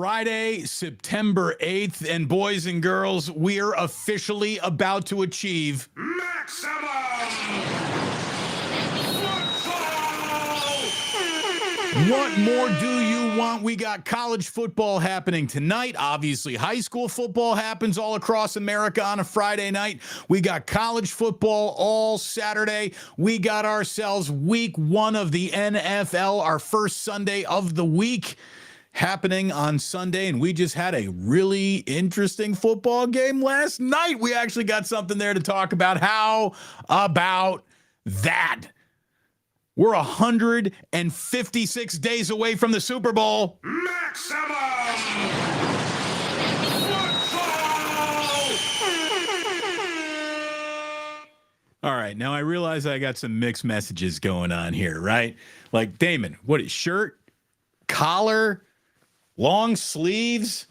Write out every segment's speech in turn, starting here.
Friday, September 8th, and boys and girls, we are officially about to achieve maximum football! What more do you want? We got college football happening tonight. Obviously, high school football happens all across America on a Friday night. We got college football all Saturday. We got ourselves week 1 of the NFL, our first Sunday of the week, happening on Sunday, and we just had a really interesting football game last night. We actually got something there to talk about. How about that? We're 156 days away from the Super Bowl. Maximum football! All right, now I realize I got some mixed messages going on here, right? Like, Damon, what is shirt, collar, long sleeves?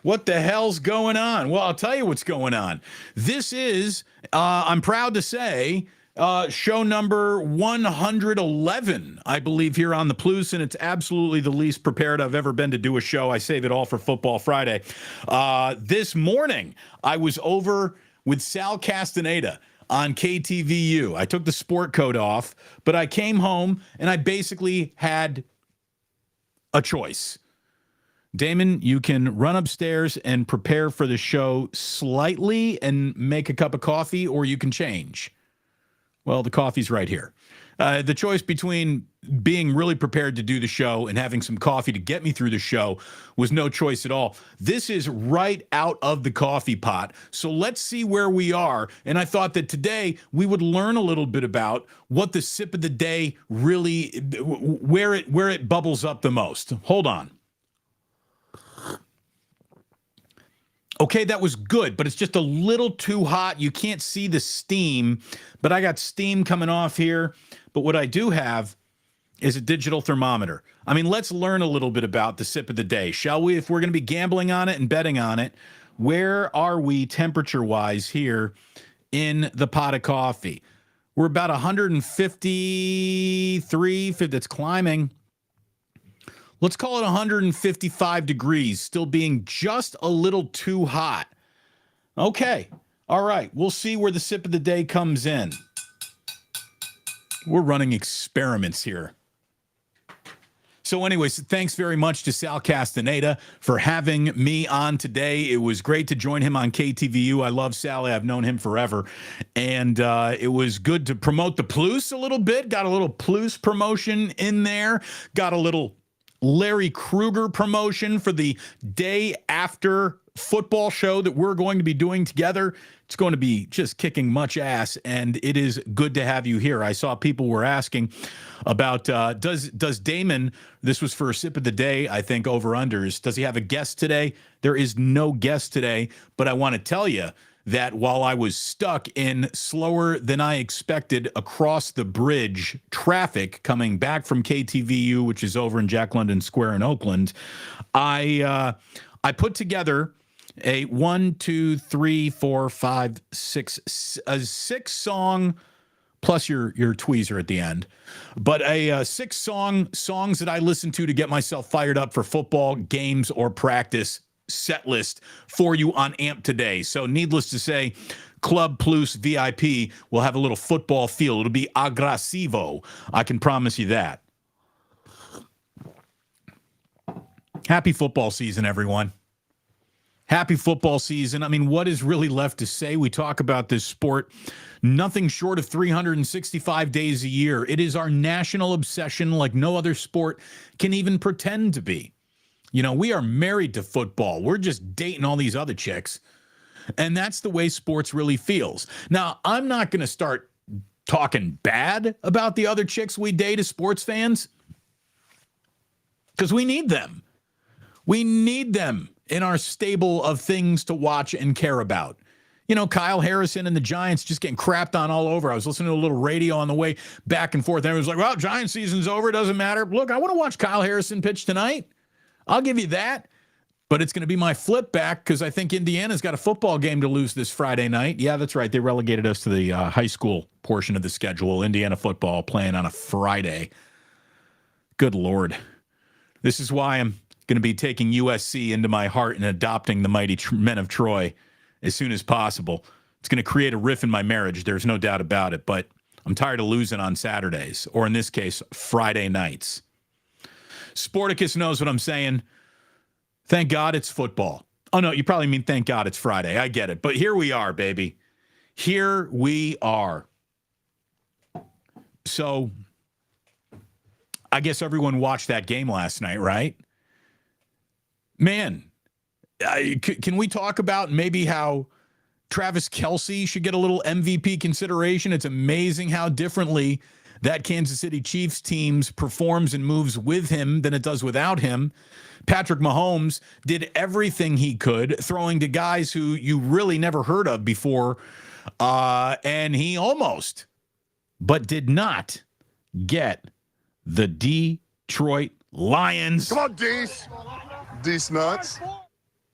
What the hell's going on? Well, I'll tell you what's going on. This is, I'm proud to say, show number 111, I believe, here on the Plus, and it's absolutely the least prepared I've ever been to do a show. I save it all for Football Friday. This morning, I was over with Sal Castaneda on KTVU. I took the sport coat off, but I came home, and I basically had a choice. Damon, you can run upstairs and prepare for the show slightly and make a cup of coffee, or you can change. Well, the coffee's right here. The choice between being really prepared to do the show and having some coffee to get me through the show was no choice at all. This is right out of the coffee pot. So let's see where we are. And I thought that today we would learn a little bit about what the sip of the day really, where it bubbles up the most. Hold on. Okay, that was good, but it's just a little too hot. You can't see the steam, but I got steam coming off here. But what I do have is a digital thermometer. I mean, let's learn a little bit about the sip of the day, shall we? If we're going to be gambling on it and betting on it, where are we temperature-wise here in the pot of coffee? We're about 153, it's climbing. Let's call it 155 degrees, still being just a little too hot. Okay. All right. We'll see where the sip of the day comes in. We're running experiments here. So anyways, thanks very much to Sal Castaneda for having me on today. It was great to join him on KTVU. I love Sally. I've known him forever. And it was good to promote the Plus a little bit. Got a little Plus promotion in there. Got a little Larry Krueger promotion for the day after football show that we're going to be doing together. It's going to be just kicking much ass, and it is good to have you here. I saw people were asking about does Damon, this was for a sip of the day, I think, over-unders, does he have a guest today? There is no guest today, but I want to tell you that while I was stuck in slower than I expected across the bridge traffic coming back from KTVU, which is over in Jack London Square in Oakland, I put together a 6-song plus your tweezer at the end, but a 6 songs that I listen to get myself fired up for football games or practice set list for you on AMP today. So needless to say, Club Plus VIP will have a little football feel. It'll be aggressivo. I can promise you that. Happy football season, everyone. Happy football season. I mean, what is really left to say? We talk about this sport nothing short of 365 days a year. It is our national obsession like no other sport can even pretend to be. You know, we are married to football. We're just dating all these other chicks. And that's the way sports really feels. Now, I'm not going to start talking bad about the other chicks we date as sports fans, because we need them. We need them in our stable of things to watch and care about. You know, Kyle Harrison and the Giants just getting crapped on all over. I was listening to a little radio on the way back and forth. And everyone's like, well, Giants season's over. It doesn't matter. Look, I want to watch Kyle Harrison pitch tonight. I'll give you that, but it's going to be my flip back because I think Indiana's got a football game to lose this Friday night. Yeah, that's right. They relegated us to the high school portion of the schedule. Indiana football playing on a Friday. Good Lord. This is why I'm going to be taking USC into my heart and adopting the mighty men of Troy as soon as possible. It's going to create a rift in my marriage. There's no doubt about it. But I'm tired of losing on Saturdays, or in this case, Friday nights. Sporticus knows what I'm saying. Thank God it's football. Oh, no, you probably mean thank God it's Friday. I get it. But here we are, baby. Here we are. So I guess everyone watched that game last night, right? Man, can we talk about maybe how Travis Kelce should get a little MVP consideration? It's amazing how differently that Kansas City Chiefs team performs and moves with him than it does without him. Patrick Mahomes did everything he could, throwing to guys who you really never heard of before, and he almost, but did not, get the Detroit Lions. Come on, Dees. Dees nuts.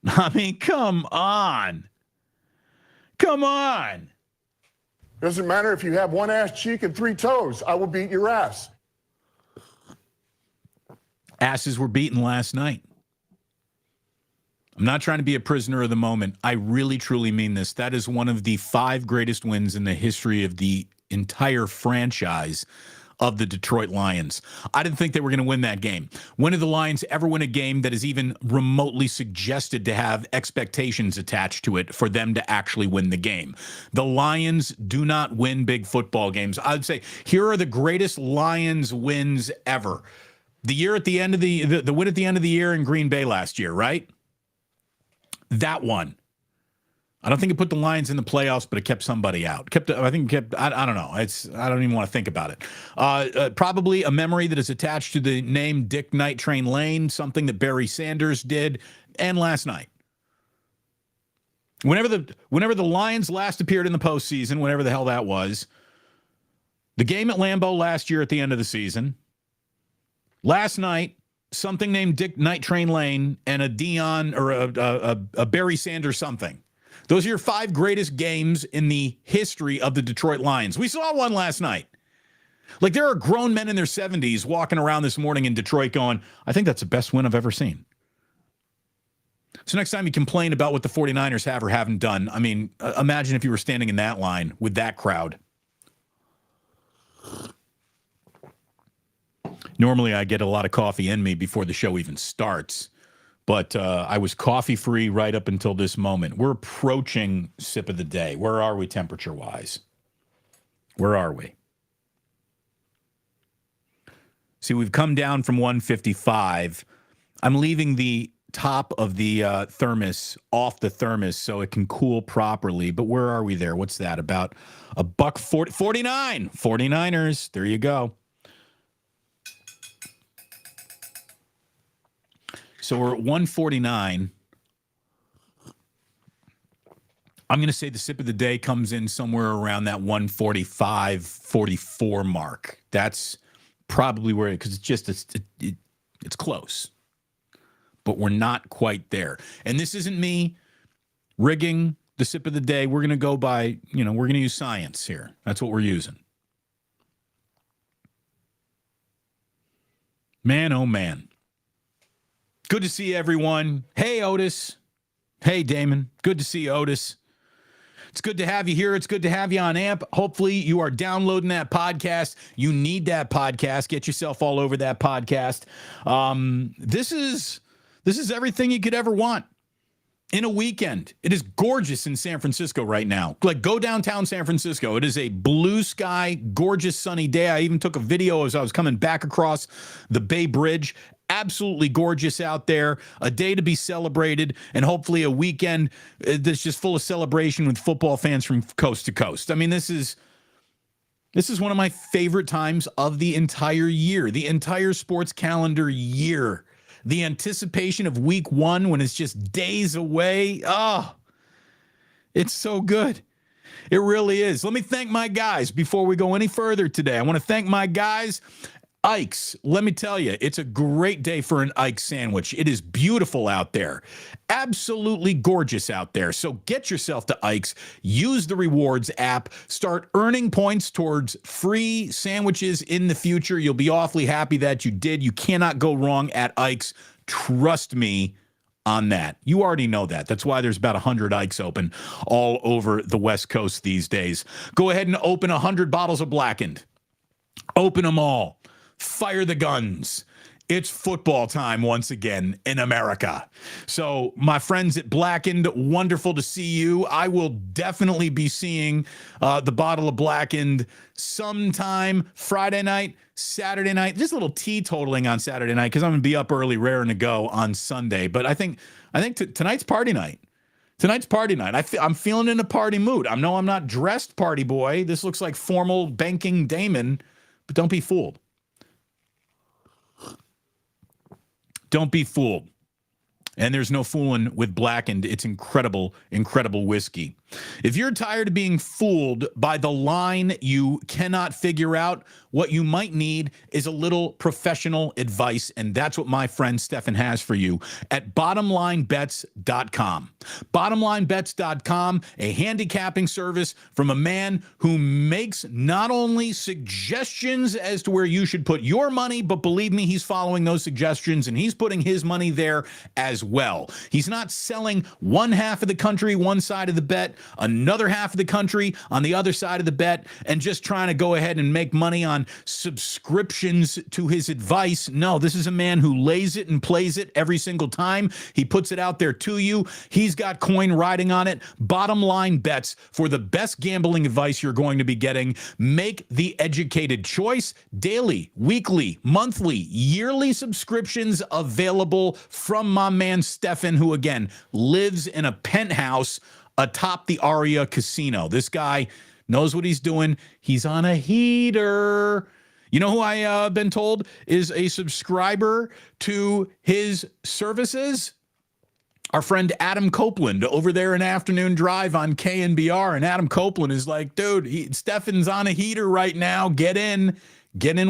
I mean, come on. Come on. Doesn't matter if you have one ass cheek and 3 toes. I will beat your ass. Asses were beaten last night. I'm not trying to be a prisoner of the moment. I really, truly mean this. That is one of the 5 greatest wins in the history of the entire franchise of the Detroit Lions. I didn't think they were going to win that game. When did the Lions ever win a game that is even remotely suggested to have expectations attached to it for them to actually win the game? The Lions do not win big football games. I'd say here are the greatest Lions wins ever. The year at the end of the win at the end of the year in Green Bay last year, right? That one. I don't think it put the Lions in the playoffs, but it kept somebody out. I don't know. I don't even want to think about it. Probably a memory that is attached to the name Dick Night Train Lane, something that Barry Sanders did, and last night. Whenever the Lions last appeared in the postseason, whenever the hell that was, the game at Lambeau last year at the end of the season, last night, something named Dick Night Train Lane and a Dion or a Barry Sanders something. Those are your 5 greatest games in the history of the Detroit Lions. We saw one last night. Like, there are grown men in their 70s walking around this morning in Detroit going, I think that's the best win I've ever seen. So next time you complain about what the 49ers have or haven't done, I mean, imagine if you were standing in that line with that crowd. Normally, I get a lot of coffee in me before the show even starts. But I was coffee-free right up until this moment. We're approaching sip of the day. Where are we temperature-wise? Where are we? See, we've come down from 155. I'm leaving the top of the thermos off the thermos so it can cool properly. But where are we there? What's that? About $1.40, 49. 49ers. There you go. So we're at 149. I'm going to say the sip of the day comes in somewhere around that 145, 44 mark. That's probably where, because it's close. But we're not quite there. And this isn't me rigging the sip of the day. We're going to go by, we're going to use science here. That's what we're using. Man, oh man. Good to see everyone. Hey, Otis. Hey, Damon. Good to see you, Otis. It's good to have you here. It's good to have you on AMP. Hopefully you are downloading that podcast. You need that podcast. Get yourself all over that podcast. This is everything you could ever want in a weekend. It is gorgeous in San Francisco right now. Like, go downtown San Francisco. It is a blue sky, gorgeous sunny day. I even took a video as I was coming back across the Bay Bridge. Absolutely gorgeous out there. A day to be celebrated, and hopefully a weekend that's just full of celebration with football fans from coast to coast. I mean, this is one of my favorite times of the entire year, the entire sports calendar year. The anticipation of week 1 when it's just days away. Oh, it's so good. It really is. Let me thank my guys before we go any further today. I want to thank my guys. Ike's, let me tell you, it's a great day for an Ike's sandwich. It is beautiful out there. Absolutely gorgeous out there. So get yourself to Ike's. Use the rewards app. Start earning points towards free sandwiches in the future. You'll be awfully happy that you did. You cannot go wrong at Ike's. Trust me on that. You already know that. That's why there's about 100 Ikes open all over the West Coast these days. Go ahead and open 100 bottles of Blackened. Open them all. Fire the guns. It's football time once again in America. So my friends at Blackened, wonderful to see you. I will definitely be seeing the bottle of Blackened sometime Friday night, Saturday night. Just a little teetotaling on Saturday night because I'm going to be up early, raring to go on Sunday. But I think tonight's party night. Tonight's party night. I'm feeling in a party mood. I know I'm not dressed party boy. This looks like formal banking Damon, but don't be fooled. Don't be fooled. And there's no fooling with Blackened. It's incredible, incredible whiskey. If you're tired of being fooled by the line you cannot figure out, what you might need is a little professional advice, and that's what my friend Stefan has for you at bottomlinebets.com. Bottomlinebets.com, a handicapping service from a man who makes not only suggestions as to where you should put your money, but believe me, he's following those suggestions, and he's putting his money there as well. He's not selling one half of the country, one side of the bet, another half of the country on the other side of the bet, and just trying to go ahead and make money on subscriptions to his advice. No, this is a man who lays it and plays it every single time. He puts it out there to you. He's got coin riding on it. Bottom line bets for the best gambling advice you're going to be getting. Make the educated choice. Daily, weekly, monthly, yearly subscriptions available from my man Stefan, who again lives in a penthouse atop the Aria Casino. This guy knows what he's doing. He's on a heater. You know who I've been told is a subscriber to his services? Our friend Adam Copeland over there in Afternoon Drive on KNBR. And Adam Copeland is like, dude, Stefan's on a heater right now. Get in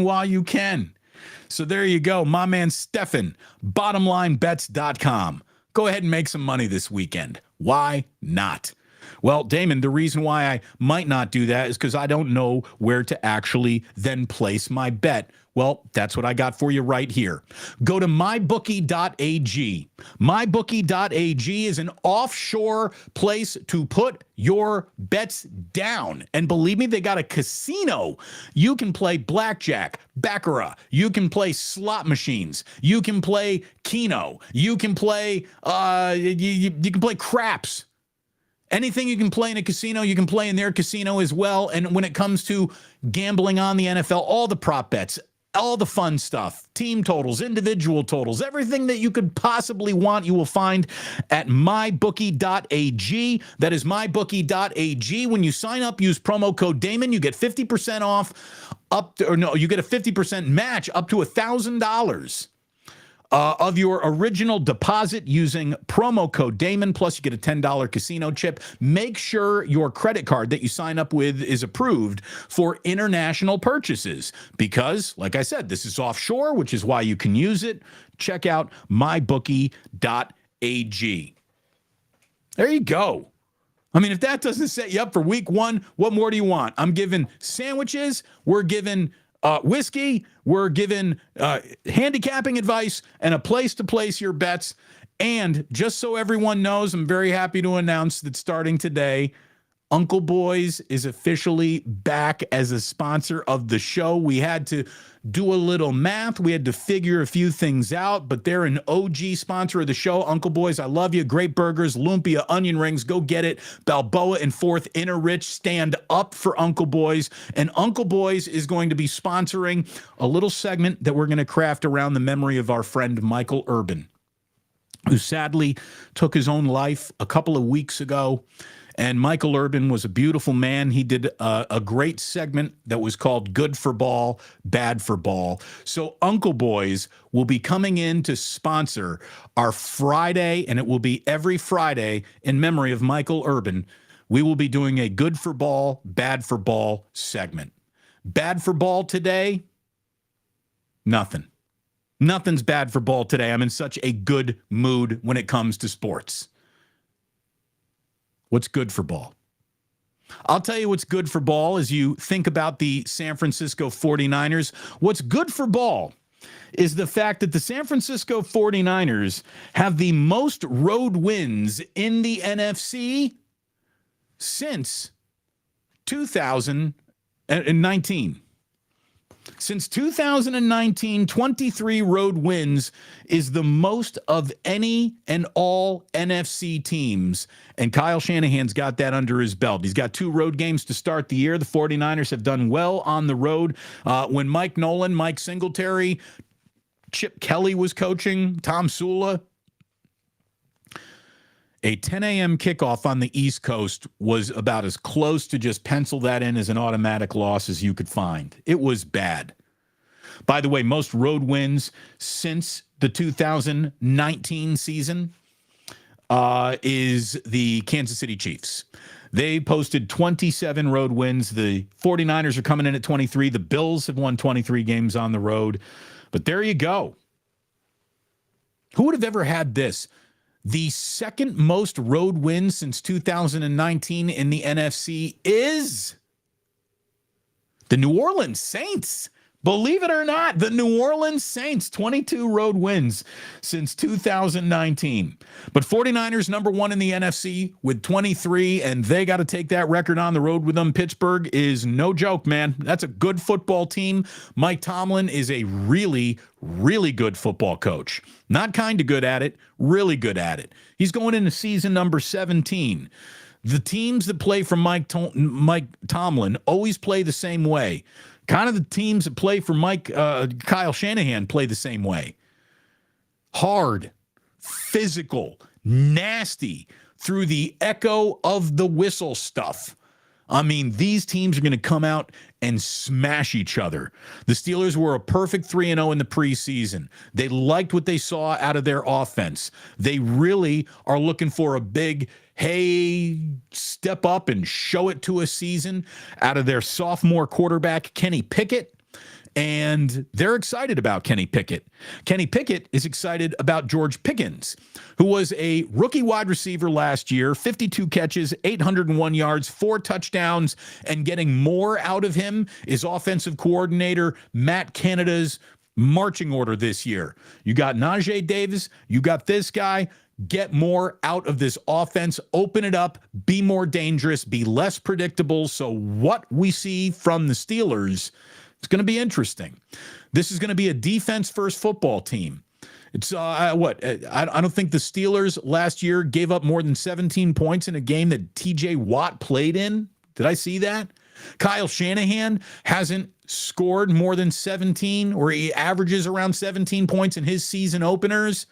while you can. So there you go. My man Stefan, bottomlinebets.com. Go ahead and make some money this weekend. Why not? Well, Damon, the reason why I might not do that is because I don't know where to actually then place my bet. Well, that's what I got for you right here. Go to mybookie.ag. Mybookie.ag is an offshore place to put your bets down. And believe me, they got a casino. You can play blackjack, baccarat. You can play slot machines. You can play keno. You can play you can play craps. Anything you can play in a casino, you can play in their casino as well. And when it comes to gambling on the NFL, all the prop bets, all the fun stuff, team totals, individual totals, everything that you could possibly want, you will find at mybookie.ag. That is mybookie.ag. When you sign up, use promo code Damon, you get 50% off you get a 50% match up to $1,000. Of your original deposit using promo code Damon, plus you get a $10 casino chip. Make sure your credit card that you sign up with is approved for international purchases because, like I said, this is offshore, which is why you can use it. Check out mybookie.ag. There you go. I mean, if that doesn't set you up for week one, what more do you want? I'm giving sandwiches. We're giving whiskey, we're given handicapping advice and a place to place your bets. And just so everyone knows, I'm very happy to announce that starting today, Uncle Boys is officially back as a sponsor of the show. We had to do a little math. We had to figure a few things out, but they're an OG sponsor of the show. Uncle Boys, I love you. Great burgers, lumpia, onion rings. Go get it. Balboa and 4th Inner Rich, stand up for Uncle Boys. And Uncle Boys is going to be sponsoring a little segment that we're going to craft around the memory of our friend Michael Urban, who sadly took his own life a couple of weeks ago. And Michael Urban was a beautiful man. He did a great segment that was called Good for Ball, Bad for Ball. So Uncle Boys will be coming in to sponsor our Friday, and it will be every Friday in memory of Michael Urban. We will be doing a Good for Ball, Bad for Ball segment. Bad for Ball today? Nothing. Nothing's bad for ball today. I'm in such a good mood when it comes to sports. What's good for ball? I'll tell you what's good for ball as you think about the San Francisco 49ers. What's good for ball is the fact that the San Francisco 49ers have the most road wins in the NFC since 2019. Since 2019, 23 road wins is the most of any and all NFC teams. And Kyle Shanahan's got that under his belt. He's got 2 road games to start the year. The 49ers have done well on the road. When Mike Nolan, Mike Singletary, Chip Kelly was coaching, Tom Sula, a 10 a.m. kickoff on the East Coast was about as close to just pencil that in as an automatic loss as you could find. It was bad. By the way, most road wins since the 2019 season is the Kansas City Chiefs. They posted 27 road wins. The 49ers are coming in at 23. The Bills have won 23 games on the road. But there you go. Who would have ever had this? The second most road wins since 2019 in the NFC is the New Orleans Saints. Believe it or not, the New Orleans Saints, 22 road wins since 2019. But 49ers number 1 in the NFC with 23, and they got to take that record on the road with them. Pittsburgh is no joke, man. That's a good football team. Mike Tomlin is a really, really good football coach. Not kind of good at it, really good at it. He's going into season number 17. The teams that play for Mike Tomlin always play the same way. Kind of the teams that play for Kyle Shanahan play the same way. Hard, physical, nasty, through the echo of the whistle stuff. I mean, these teams are going to come out and smash each other. The Steelers were a perfect 3-0 in the preseason. They liked what they saw out of their offense. They really are looking for a big, hey, step up and show it to a season out of their sophomore quarterback, Kenny Pickett. And they're excited about Kenny Pickett. Kenny Pickett is excited about George Pickens, who was a rookie wide receiver last year, 52 catches, 801 yards, 4 touchdowns, and getting more out of him is offensive coordinator Matt Canada's marching order this year. You got Najee Davis, you got this guy. Get more out of this offense, open it up, be more dangerous, be less predictable. So what we see from the Steelers, it's going to be interesting. This is going to be a defense-first football team. It's I don't think the Steelers last year gave up more than 17 points in a game that TJ Watt played in. Did I see that? Kyle Shanahan hasn't scored more than 17, or he averages around 17 points in his season openers.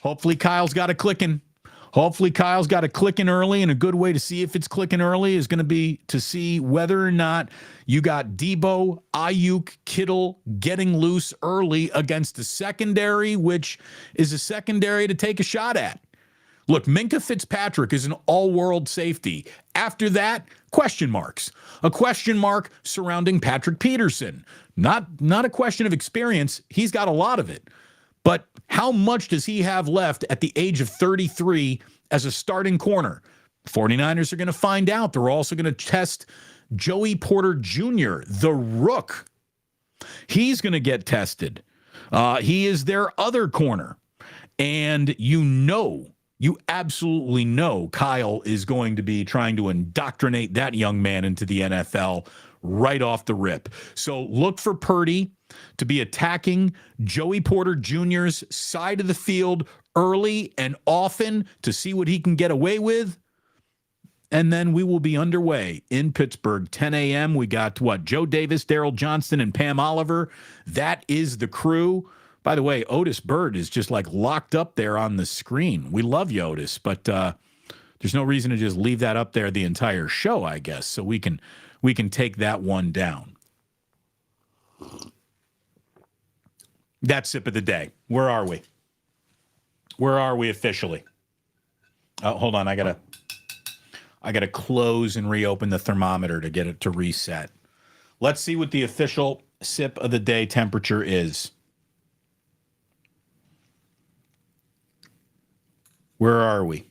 Hopefully Kyle's got it clicking. Hopefully Kyle's got it clicking early, and a good way to see if it's clicking early is going to be to see whether or not you got Debo, Ayuk, Kittle getting loose early against the secondary, which is a secondary to take a shot at. Look, Minkah Fitzpatrick is an all-world safety. After that, question marks. A question mark surrounding Patrick Peterson. Not a question of experience. He's got a lot of it. But how much does he have left at the age of 33 as a starting corner? 49ers are going to find out. They're also going to test Joey Porter Jr., the rook. He's going to get tested. He is their other corner. And you absolutely know Kyle is going to be trying to indoctrinate that young man into the NFL right off the rip. So look for Purdy to be attacking Joey Porter Jr.'s side of the field early and often to see what he can get away with. And then we will be underway in Pittsburgh, 10 a.m. We got, Joe Davis, Daryl Johnston, and Pam Oliver. That is the crew. By the way, Otis Bird is just like locked up there on the screen. We love you, Otis, but there's no reason to just leave that up there the entire show, I guess, so we can take that one down. That sip of the day. Where are we? Where are we officially? Oh, hold on. I gotta close and reopen the thermometer to get it to reset. Let's see what the official sip of the day temperature is. Where are we?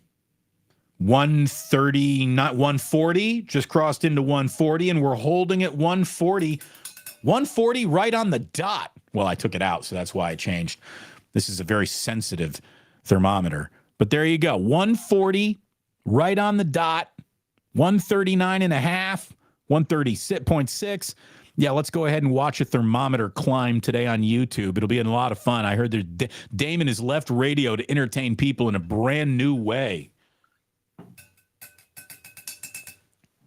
130, not 140, just crossed into 140, and we're holding at 140. 140 right on the dot. Well, I took it out, so that's why I changed. This is a very sensitive thermometer. But there you go. 140 right on the dot. 139 and a half. 130.6. Yeah, let's go ahead and watch a thermometer climb today on YouTube. It'll be a lot of fun. I heard that Damon has left radio to entertain people in a brand new way.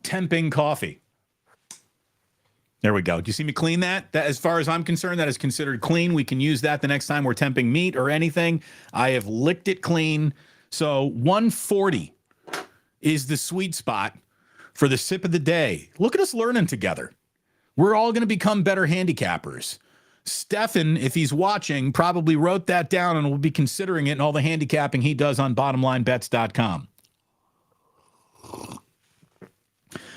Temping coffee. There we go. Do you see me clean that? That, as far as I'm concerned, that is considered clean. We can use that the next time we're temping meat or anything. I have licked it clean. So 140 is the sweet spot for the sip of the day. Look at us learning together. We're all going to become better handicappers. Stefan, if he's watching, probably wrote that down and will be considering it in all the handicapping he does on bottomlinebets.com.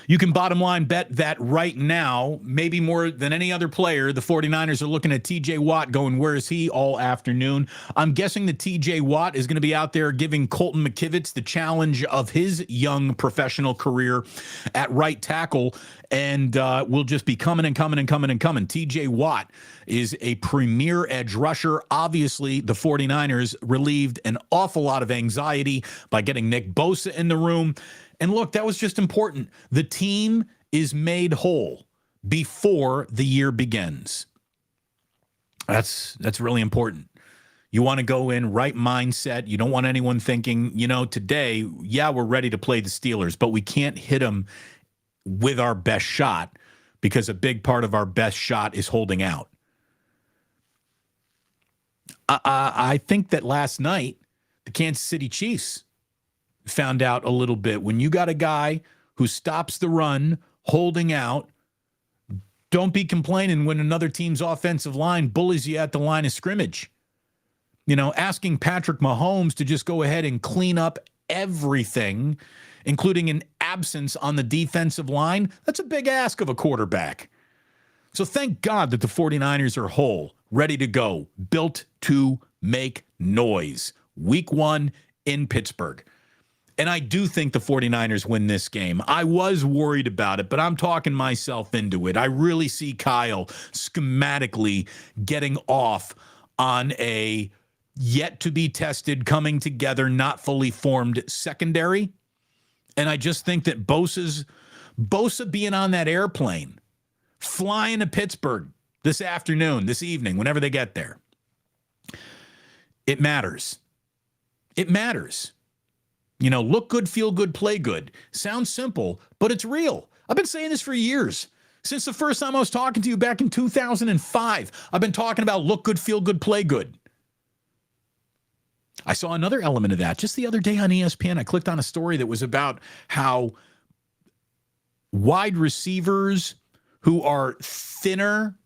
You can bottom line bet that right now, maybe more than any other player, the 49ers are looking at TJ Watt going, where is he all afternoon? I'm guessing that TJ Watt is going to be out there giving Colton McKivitz the challenge of his young professional career at right tackle, and will just be coming and coming and coming and coming. TJ Watt is a premier edge rusher. Obviously, the 49ers relieved an awful lot of anxiety by getting Nick Bosa in the room. And look, that was just important. The team is made whole before the year begins. That's really important. You want to go in right mindset. You don't want anyone thinking, today, yeah, we're ready to play the Steelers, but we can't hit them with our best shot because a big part of our best shot is holding out. I think that last night, the Kansas City Chiefs found out a little bit. When you got a guy who stops the run, holding out, don't be complaining when another team's offensive line bullies you at the line of scrimmage. Asking Patrick Mahomes to just go ahead and clean up everything, including an absence on the defensive line, that's a big ask of a quarterback. So thank God that the 49ers are whole, ready to go, built to make noise. Week 1 in Pittsburgh. And I do think the 49ers win this game. I was worried about it, but I'm talking myself into it. I really see Kyle schematically getting off on a yet-to-be-tested, coming together, not fully formed secondary. And I just think that Bosa being on that airplane, flying to Pittsburgh this afternoon, this evening, whenever they get there, it matters. It matters. Look good, feel good, play good. Sounds simple, but it's real. I've been saying this for years. Since the first time I was talking to you back in 2005, I've been talking about look good, feel good, play good. I saw another element of that just the other day on ESPN. I clicked on a story that was about how wide receivers who are thinner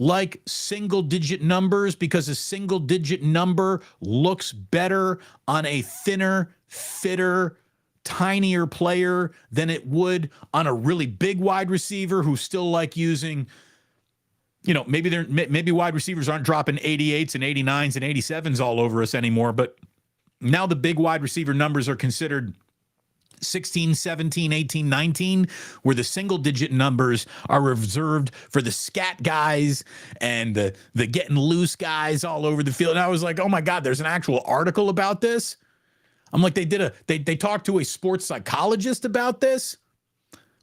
like single-digit numbers because a single-digit number looks better on a thinner, fitter, tinier player than it would on a really big wide receiver who's still like using, maybe wide receivers aren't dropping 88s and 89s and 87s all over us anymore, but now the big wide receiver numbers are considered 16, 17, 18, 19, where the single-digit numbers are reserved for the scat guys and the getting loose guys all over the field. And I was like, oh my God, there's an actual article about this. I'm like, they talked to a sports psychologist about this.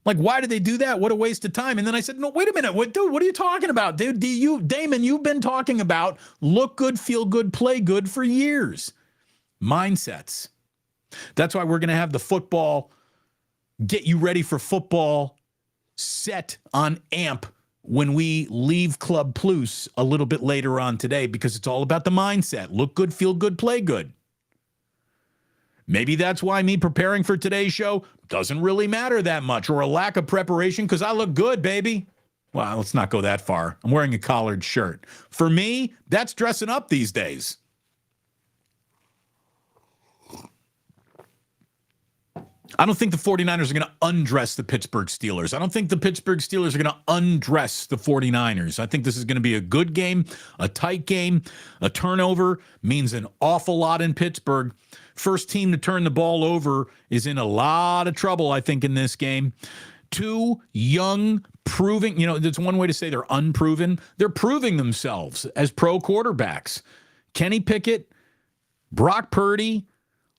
Like, why did they do that? What a waste of time. And then I said, no, wait a minute. What are you talking about? Dude, Damon, you've been talking about look good, feel good, play good for years. Mindsets. That's why we're going to have the football, get you ready for football set on AMP when we leave Club Plus a little bit later on today, because it's all about the mindset. Look good, feel good, play good. Maybe that's why me preparing for today's show doesn't really matter that much, or a lack of preparation because I look good, baby. Well, let's not go that far. I'm wearing a collared shirt. For me, that's dressing up these days. I don't think the 49ers are going to undress the Pittsburgh Steelers. I don't think the Pittsburgh Steelers are going to undress the 49ers. I think this is going to be a good game, a tight game. A turnover means an awful lot in Pittsburgh. First team to turn the ball over is in a lot of trouble, I think, in this game. Two young, proving, that's one way to say they're unproven. They're proving themselves as pro quarterbacks. Kenny Pickett, Brock Purdy,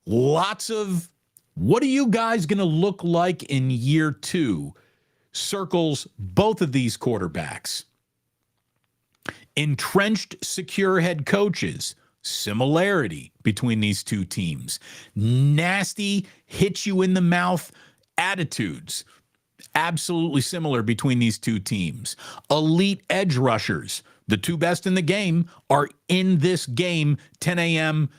lots of what are you guys going to look like in year 2 circles both of these quarterbacks. Entrenched, secure head coaches, similarity between these two teams. Nasty, hit you in the mouth attitudes, absolutely similar between these two teams. Elite edge rushers, the two best in the game, are in this game, 10 a.m.,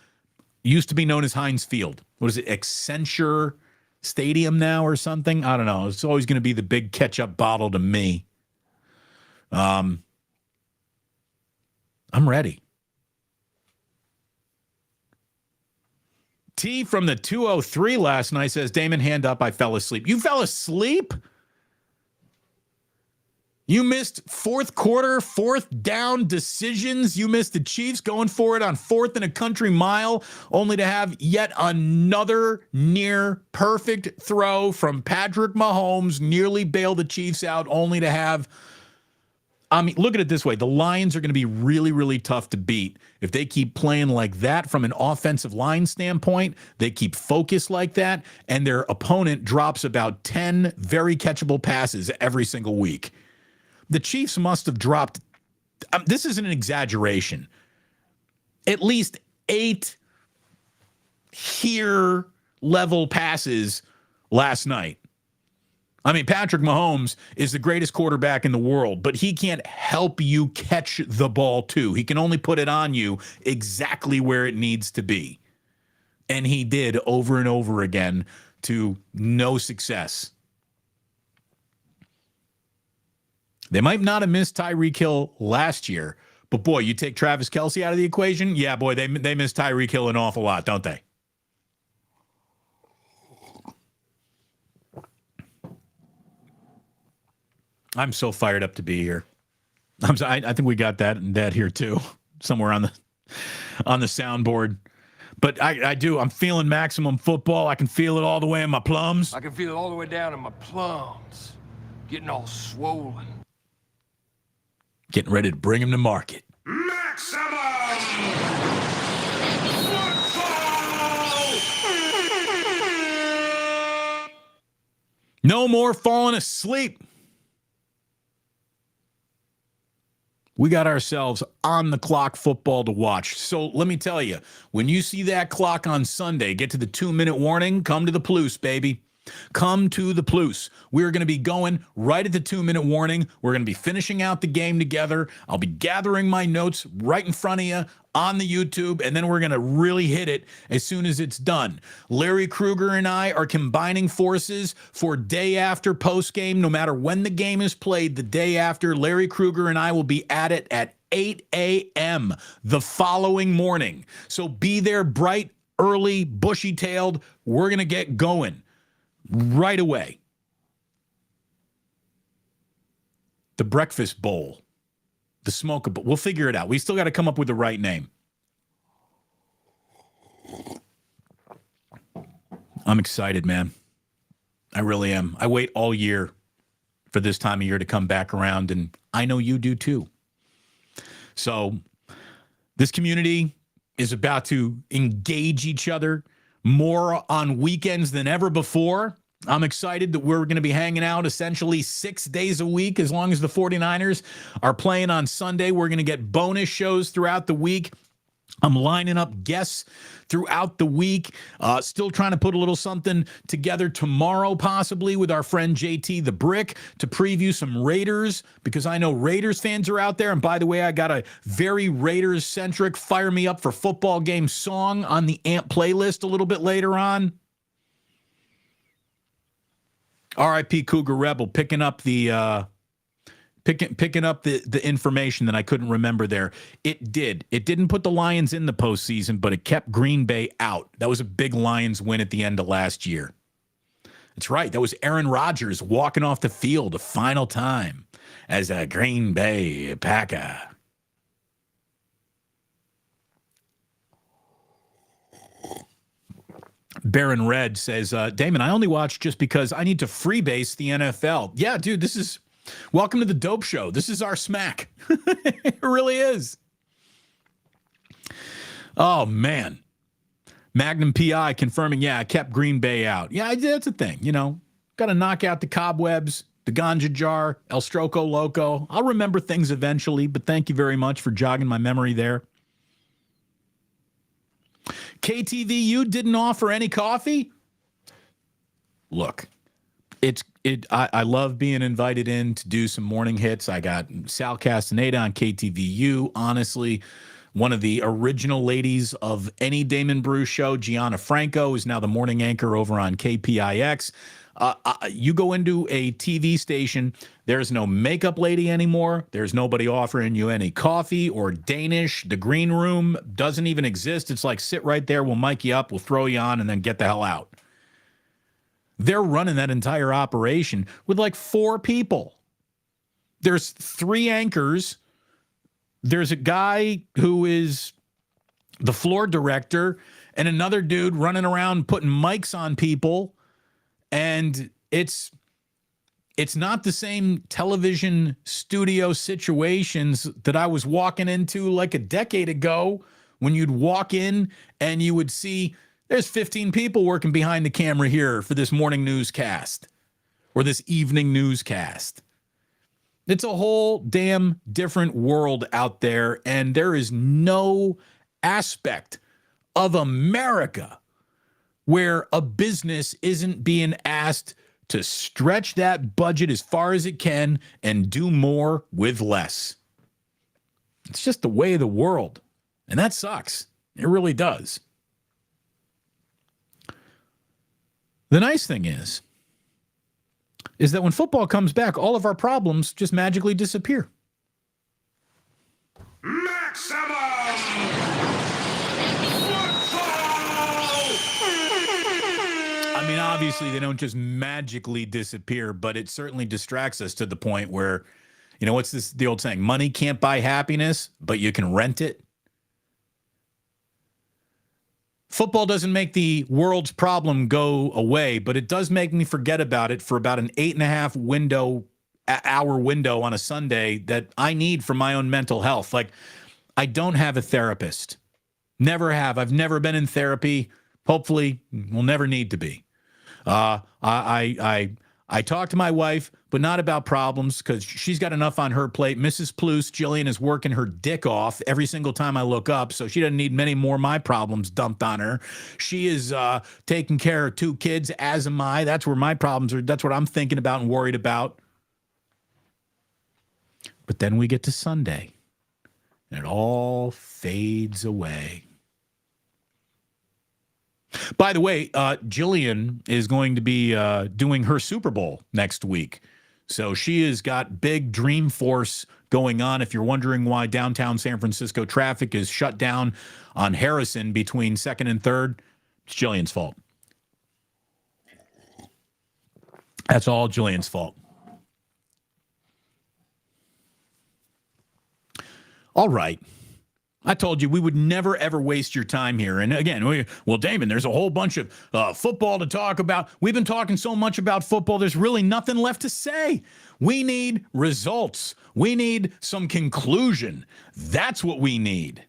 used to be known as Heinz Field. What is it, Accenture Stadium now or something? I don't know. It's always going to be the big ketchup bottle to me. I'm ready. T from the 203 last night says, Damon, hand up, I fell asleep. You fell asleep? You missed fourth quarter, fourth down decisions. You missed the Chiefs going for it on 4th and a country mile, only to have yet another near perfect throw from Patrick Mahomes, nearly bail the Chiefs out, only to have, look at it this way. The Lions are going to be really, really tough to beat if they keep playing like that from an offensive line standpoint. They keep focused like that, and their opponent drops about 10 very catchable passes every single week. The Chiefs must have dropped, this isn't an exaggeration, at least 8 here level passes last night. Patrick Mahomes is the greatest quarterback in the world, but he can't help you catch the ball too. He can only put it on you exactly where it needs to be. And he did over and over again to no success. They might not have missed Tyreek Hill last year, but boy, you take Travis Kelce out of the equation, yeah, boy, they miss Tyreek Hill an awful lot, don't they? I'm so fired up to be here. I think we got that here too, somewhere on the soundboard. But I do. I'm feeling maximum football. I can feel it all the way in my plums. I can feel it all the way down in my plums, getting all swollen. Getting ready to bring him to market. Maximum football! No more falling asleep. We got ourselves on the clock football to watch. So let me tell you, when you see that clock on Sunday, get to the 2-minute warning, come to the Palouse, baby. Come to the Palouse. We're going to be going right at the 2-minute warning. We're going to be finishing out the game together. I'll be gathering my notes right in front of you on the YouTube, and then we're going to really hit it as soon as it's done. Larry Krueger and I are combining forces for day after postgame. No matter when the game is played, the day after, Larry Krueger and I will be at it at 8 a.m. the following morning. So be there bright, early, bushy-tailed. We're going to get going right away. The breakfast bowl. The smoke bowl. We'll figure it out. We still got to come up with the right name. I'm excited, man. I really am. I wait all year for this time of year to come back around, and I know you do too. So this community is about to engage each other more on weekends than ever before. I'm excited that we're going to be hanging out essentially 6 days a week as long as the 49ers are playing on Sunday. We're going to get bonus shows throughout the week. I'm lining up guests throughout the week. Still trying to put a little something together tomorrow, possibly with our friend JT the Brick, to preview some Raiders, because I know Raiders fans are out there. And by the way, I got a very Raiders-centric Fire Me Up for Football Game song on the AMP playlist a little bit later on. R.I.P. Cougar Rebel picking up the information that I couldn't remember there. It didn't put the Lions in the postseason, but it kept Green Bay out. That was a big Lions win at the end of last year. That's right. That was Aaron Rodgers walking off the field a final time as a Green Bay Packer. Baron Red says, Damon, I only watch just because I need to freebase the NFL. Yeah, dude, this is welcome to the dope show. This is our smack. It really is. Oh, man. Magnum PI confirming, yeah, I kept Green Bay out. Yeah, that's a thing, you know. Got to knock out the cobwebs, the ganja jar, El Stroco Loco. I'll remember things eventually, but thank you very much for jogging my memory there. KTVU didn't offer any coffee? Look, I love being invited in to do some morning hits. I got Sal Castaneda on KTVU. Honestly, one of the original ladies of any Damon Bruce show, Gianna Franco, is now the morning anchor over on KPIX. You go into a TV station, there's no makeup lady anymore. There's nobody offering you any coffee or Danish. The green room doesn't even exist. It's like, sit right there, we'll mic you up, we'll throw you on, and then get the hell out. They're running that entire operation with like 4 people. There's 3 anchors. There's a guy who is the floor director and another dude running around putting mics on people. And it's not the same television studio situations that I was walking into like a decade ago when you'd walk in and you would see there's 15 people working behind the camera here for this morning newscast or this evening newscast. It's a whole damn different world out there, and there is no aspect of America where a business isn't being asked to stretch that budget as far as it can and do more with less. It's just the way of the world, and that sucks. It really does. The nice thing is that when football comes back, all of our problems just magically disappear. Maximum I mean, obviously, they don't just magically disappear, but it certainly distracts us to the point where, you know, what's the old saying? Money can't buy happiness, but you can rent it. Football doesn't make the world's problem go away, but it does make me forget about it for about an 8.5 hour window on a Sunday that I need for my own mental health. Like, I don't have a therapist. Never have. I've never been in therapy. Hopefully, will never need to be. I talk to my wife, but not about problems because she's got enough on her plate. Mrs. Plouse, Jillian, is working her dick off every single time I look up, so she doesn't need many more of my problems dumped on her. She is taking care of 2 kids, as am I. That's where my problems are. That's what I'm thinking about and worried about. But then we get to Sunday, and it all fades away. By the way, Jillian is going to be doing her Super Bowl next week. So she has got big dream force going on. If you're wondering why downtown San Francisco traffic is shut down on Harrison between 2nd and 3rd, it's Jillian's fault. That's all Jillian's fault. All right. I told you we would never, ever waste your time here. And again, well, Damon, there's a whole bunch of football to talk about. We've been talking so much about football, there's really nothing left to say. We need results. We need some conclusion. That's what we need.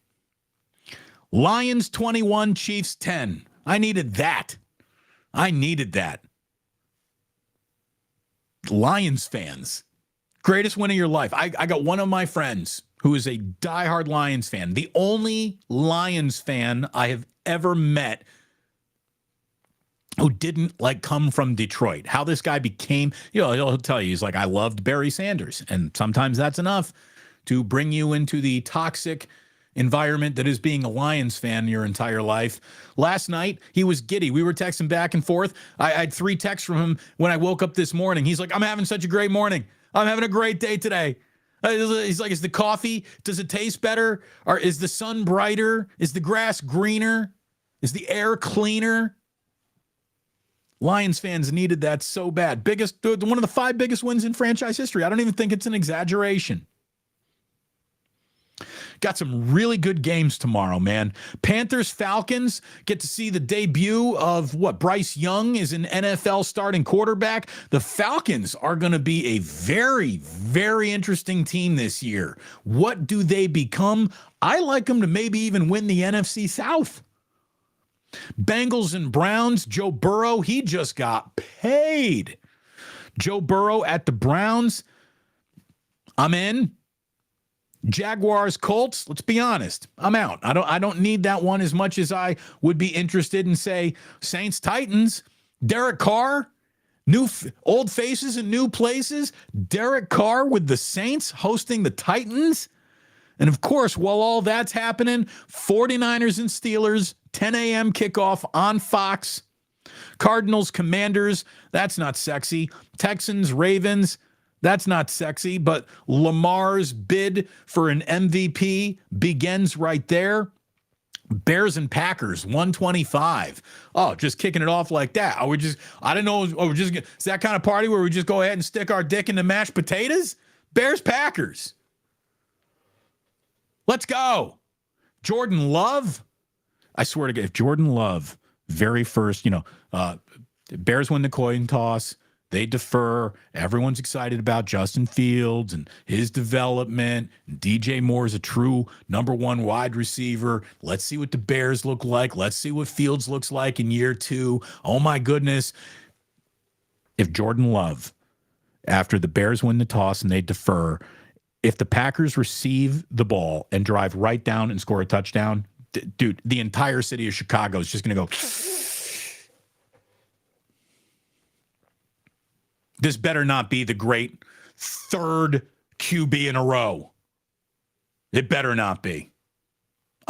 Lions 21, Chiefs 10. I needed that. Lions fans. Greatest win of your life. I got one of my friends who is a diehard Lions fan, the only Lions fan I have ever met who didn't come from Detroit. How this guy became, he'll tell you, he's like, I loved Barry Sanders. And sometimes that's enough to bring you into the toxic environment that is being a Lions fan your entire life. Last night, he was giddy. We were texting back and forth. I had 3 texts from him when I woke up this morning. He's like, I'm having such a great morning. I'm having a great day today. He's like, is the coffee, does it taste better? Or is the sun brighter? Is the grass greener? Is the air cleaner? Lions fans needed that so bad. One of the 5 biggest wins in franchise history. I don't even think it's an exaggeration. Got some really good games tomorrow, man. Panthers, Falcons, get to see the debut of Bryce Young is an NFL starting quarterback. The Falcons are going to be a very, very interesting team this year. What do they become? I like them to maybe even win the NFC South. Bengals and Browns, Joe Burrow, he just got paid. Joe Burrow at the Browns, I'm in. Jaguars, Colts, let's be honest, I'm out. I don't need that one as much as I would be interested in, say, Saints, Titans. Derek Carr, old faces in new places. Derek Carr with the Saints hosting the Titans. And, of course, while all that's happening, 49ers and Steelers, 10 a.m. kickoff on Fox. Cardinals, Commanders, that's not sexy. Texans, Ravens, that's not sexy. But Lamar's bid for an MVP begins right there. Bears and Packers, 125. Oh, just kicking it off like that. I don't know. It's that kind of party where we just go ahead and stick our dick into mashed potatoes? Bears, Packers. Let's go. Jordan Love. I swear to God, if Jordan Love, very first, Bears win the coin toss, they defer. Everyone's excited about Justin Fields and his development. DJ Moore is a true number one wide receiver. Let's see what the Bears look like. Let's see what Fields looks like in year 2. Oh, my goodness. If Jordan Love, after the Bears win the toss and they defer, if the Packers receive the ball and drive right down and score a touchdown, dude, the entire city of Chicago is just going to go. This better not be the great third QB in a row. It better not be.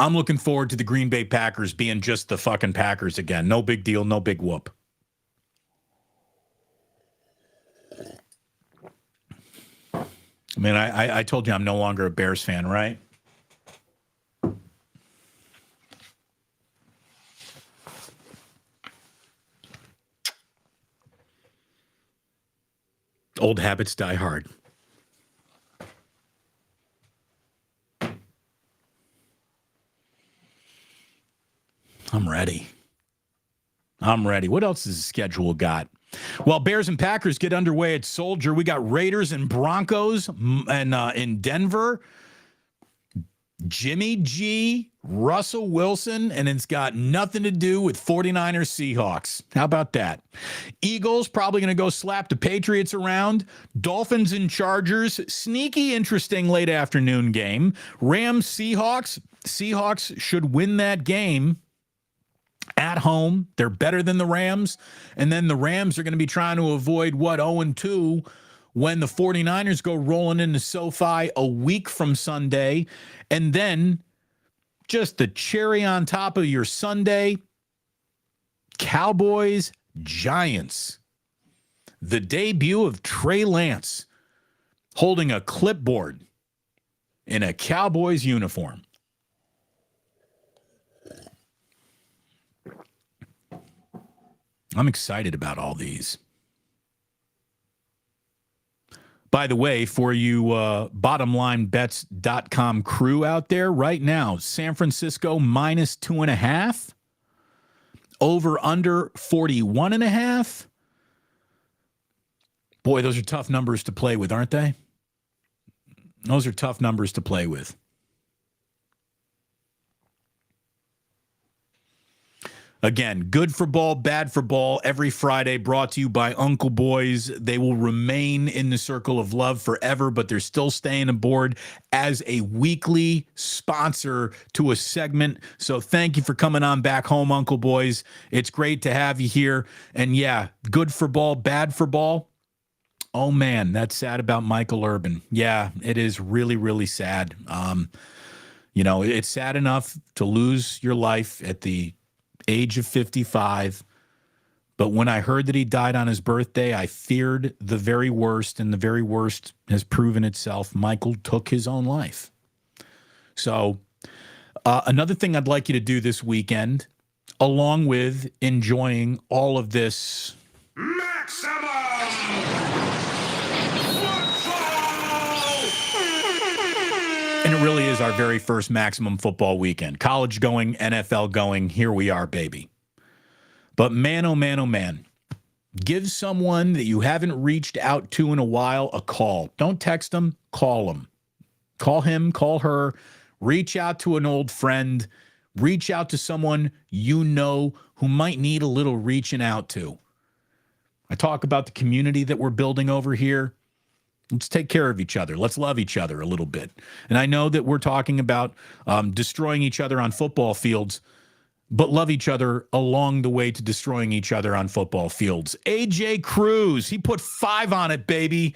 I'm looking forward to the Green Bay Packers being just the fucking Packers again. No big deal, no big whoop. I mean, I told you I'm no longer a Bears fan, right? Old habits die hard. I'm ready. What else has the schedule got? Well, Bears and Packers get underway at Soldier. We got Raiders and Broncos and in Denver. Jimmy G, Russell Wilson, and it's got nothing to do with 49ers Seahawks. How about that? Eagles probably going to go slap the Patriots around. Dolphins and Chargers, sneaky, interesting late afternoon game. Rams Seahawks. Seahawks should win that game at home. They're better than the Rams. And then the Rams are going to be trying to avoid 0-2 when the 49ers go rolling into SoFi a week from Sunday. And then just the cherry on top of your Sunday, Cowboys, Giants. The debut of Trey Lance holding a clipboard in a Cowboys uniform. I'm excited about all these. By the way, for you bottomlinebets.com crew out there right now, San Francisco minus 2.5, over under 41.5. Boy, those are tough numbers to play with, aren't they? Those are tough numbers to play with. Again, good for ball, bad for ball, every Friday, brought to you by Uncle Boys. They will remain in the circle of love forever, but they're still staying aboard as a weekly sponsor to a segment. So thank you for coming on back home, Uncle Boys. It's great to have you here. And yeah, good for ball, bad for ball. Oh man, that's sad about Michael Urban. Yeah, it is really, really sad. It's sad enough to lose your life at the age of 55. But when I heard that he died on his birthday, I feared the very worst, and the very worst has proven itself. Michael took his own life. So another thing I'd like you to do this weekend, along with enjoying all of this Maximum football! and really is our very first maximum football weekend. College going, NFL going, here we are, baby. But man, oh man, oh man. Give someone that you haven't reached out to in a while a call. Don't text them, call them. Call him, call her. Reach out to an old friend. Reach out to someone you know who might need a little reaching out to. I talk about the community that we're building over here. Let's take care of each other. Let's love each other a little bit. And I know that we're talking about destroying each other on football fields, but love each other along the way to destroying each other on football fields. AJ Cruz, he put 5 on it, baby.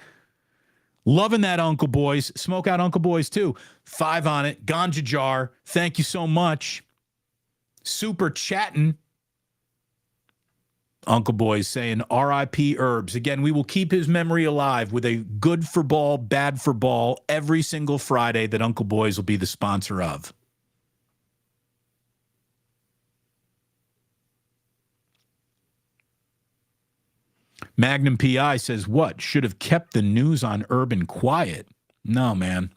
Loving that, Uncle Boys. Smoke out, Uncle Boys, too. 5 on it. Ganja Jar, thank you so much. Super chatting. Uncle Boys saying R.I.P. Herbs. Again, we will keep his memory alive with a good for ball, bad for ball every single Friday that Uncle Boys will be the sponsor of. Magnum PI says, what? Should have kept the news on Urban quiet. No, man.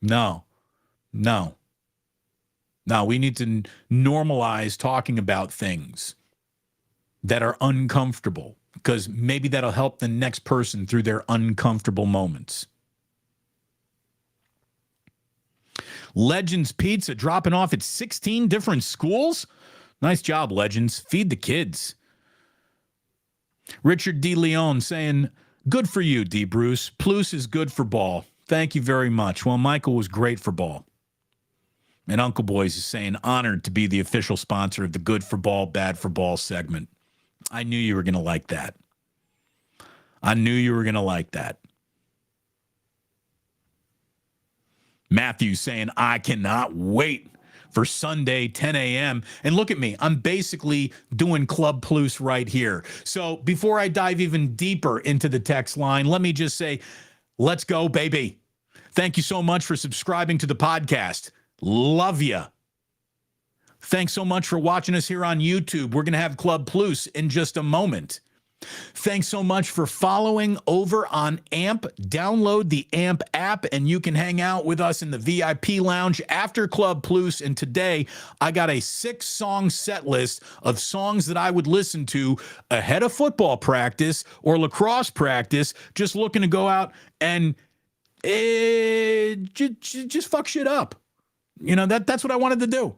No. We need to normalize talking about things that are uncomfortable, because maybe that'll help the next person through their uncomfortable moments. Legends Pizza dropping off at 16 different schools. Nice job, Legends. Feed the kids. Richard D. Leon saying, good for you, D. Bruce. Plus is good for ball. Thank you very much. Well, Michael was great for ball. And Uncle Boys is saying, honored to be the official sponsor of the good for ball, bad for ball segment. I knew you were going to like that. Matthew saying, I cannot wait for Sunday, 10 a.m. And look at me. I'm basically doing Club Plus right here. So before I dive even deeper into the text line, let me just say, let's go, baby. Thank you so much for subscribing to the podcast. Love you. Thanks so much for watching us here on YouTube. We're going to have Club Plus in just a moment. Thanks so much for following over on AMP. Download the AMP app and you can hang out with us in the VIP lounge after Club Plus. And today I got a 6-song set list of songs that I would listen to ahead of football practice or lacrosse practice, just looking to go out and just fuck shit up. You know, that's what I wanted to do.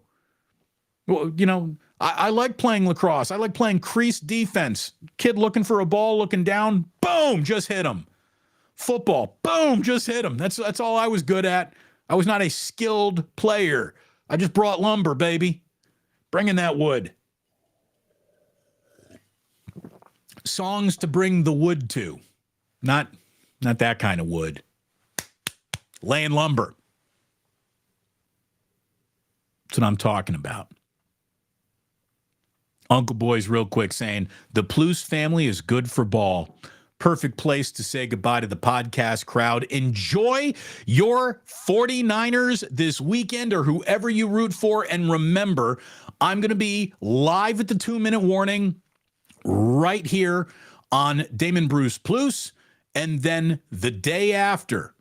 Well, you know, I like playing lacrosse. I like playing crease defense. Kid looking for a ball, looking down, boom, just hit him. Football, boom, just hit him. That's all I was good at. I was not a skilled player. I just brought lumber, baby. Bringing that wood. Songs to bring the wood to. Not that kind of wood. Laying lumber. That's what I'm talking about. Uncle Boys real quick saying, the Plus family is good for ball. Perfect place to say goodbye to the podcast crowd. Enjoy your 49ers this weekend or whoever you root for. And remember, I'm going to be live at the 2-minute warning right here on Damon Bruce Plus. And then the day after,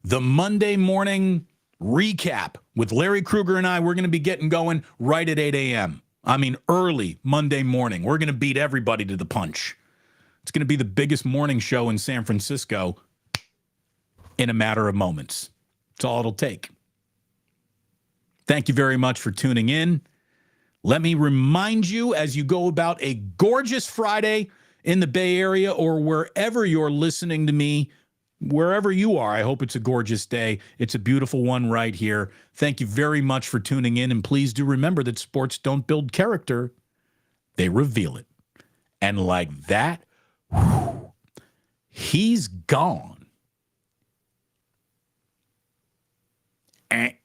the Monday morning recap with Larry Krueger and I, we're going to be getting going right at 8 a.m. I mean, early Monday morning. We're going to beat everybody to the punch. It's going to be the biggest morning show in San Francisco in a matter of moments. That's all it'll take. Thank you very much for tuning in. Let me remind you, as you go about a gorgeous Friday in the Bay Area or wherever you're listening to me, wherever you are, I hope it's a gorgeous day. It's a beautiful one right here. Thank you very much for tuning in. And please do remember that sports don't build character. They reveal it. And like that, he's gone. I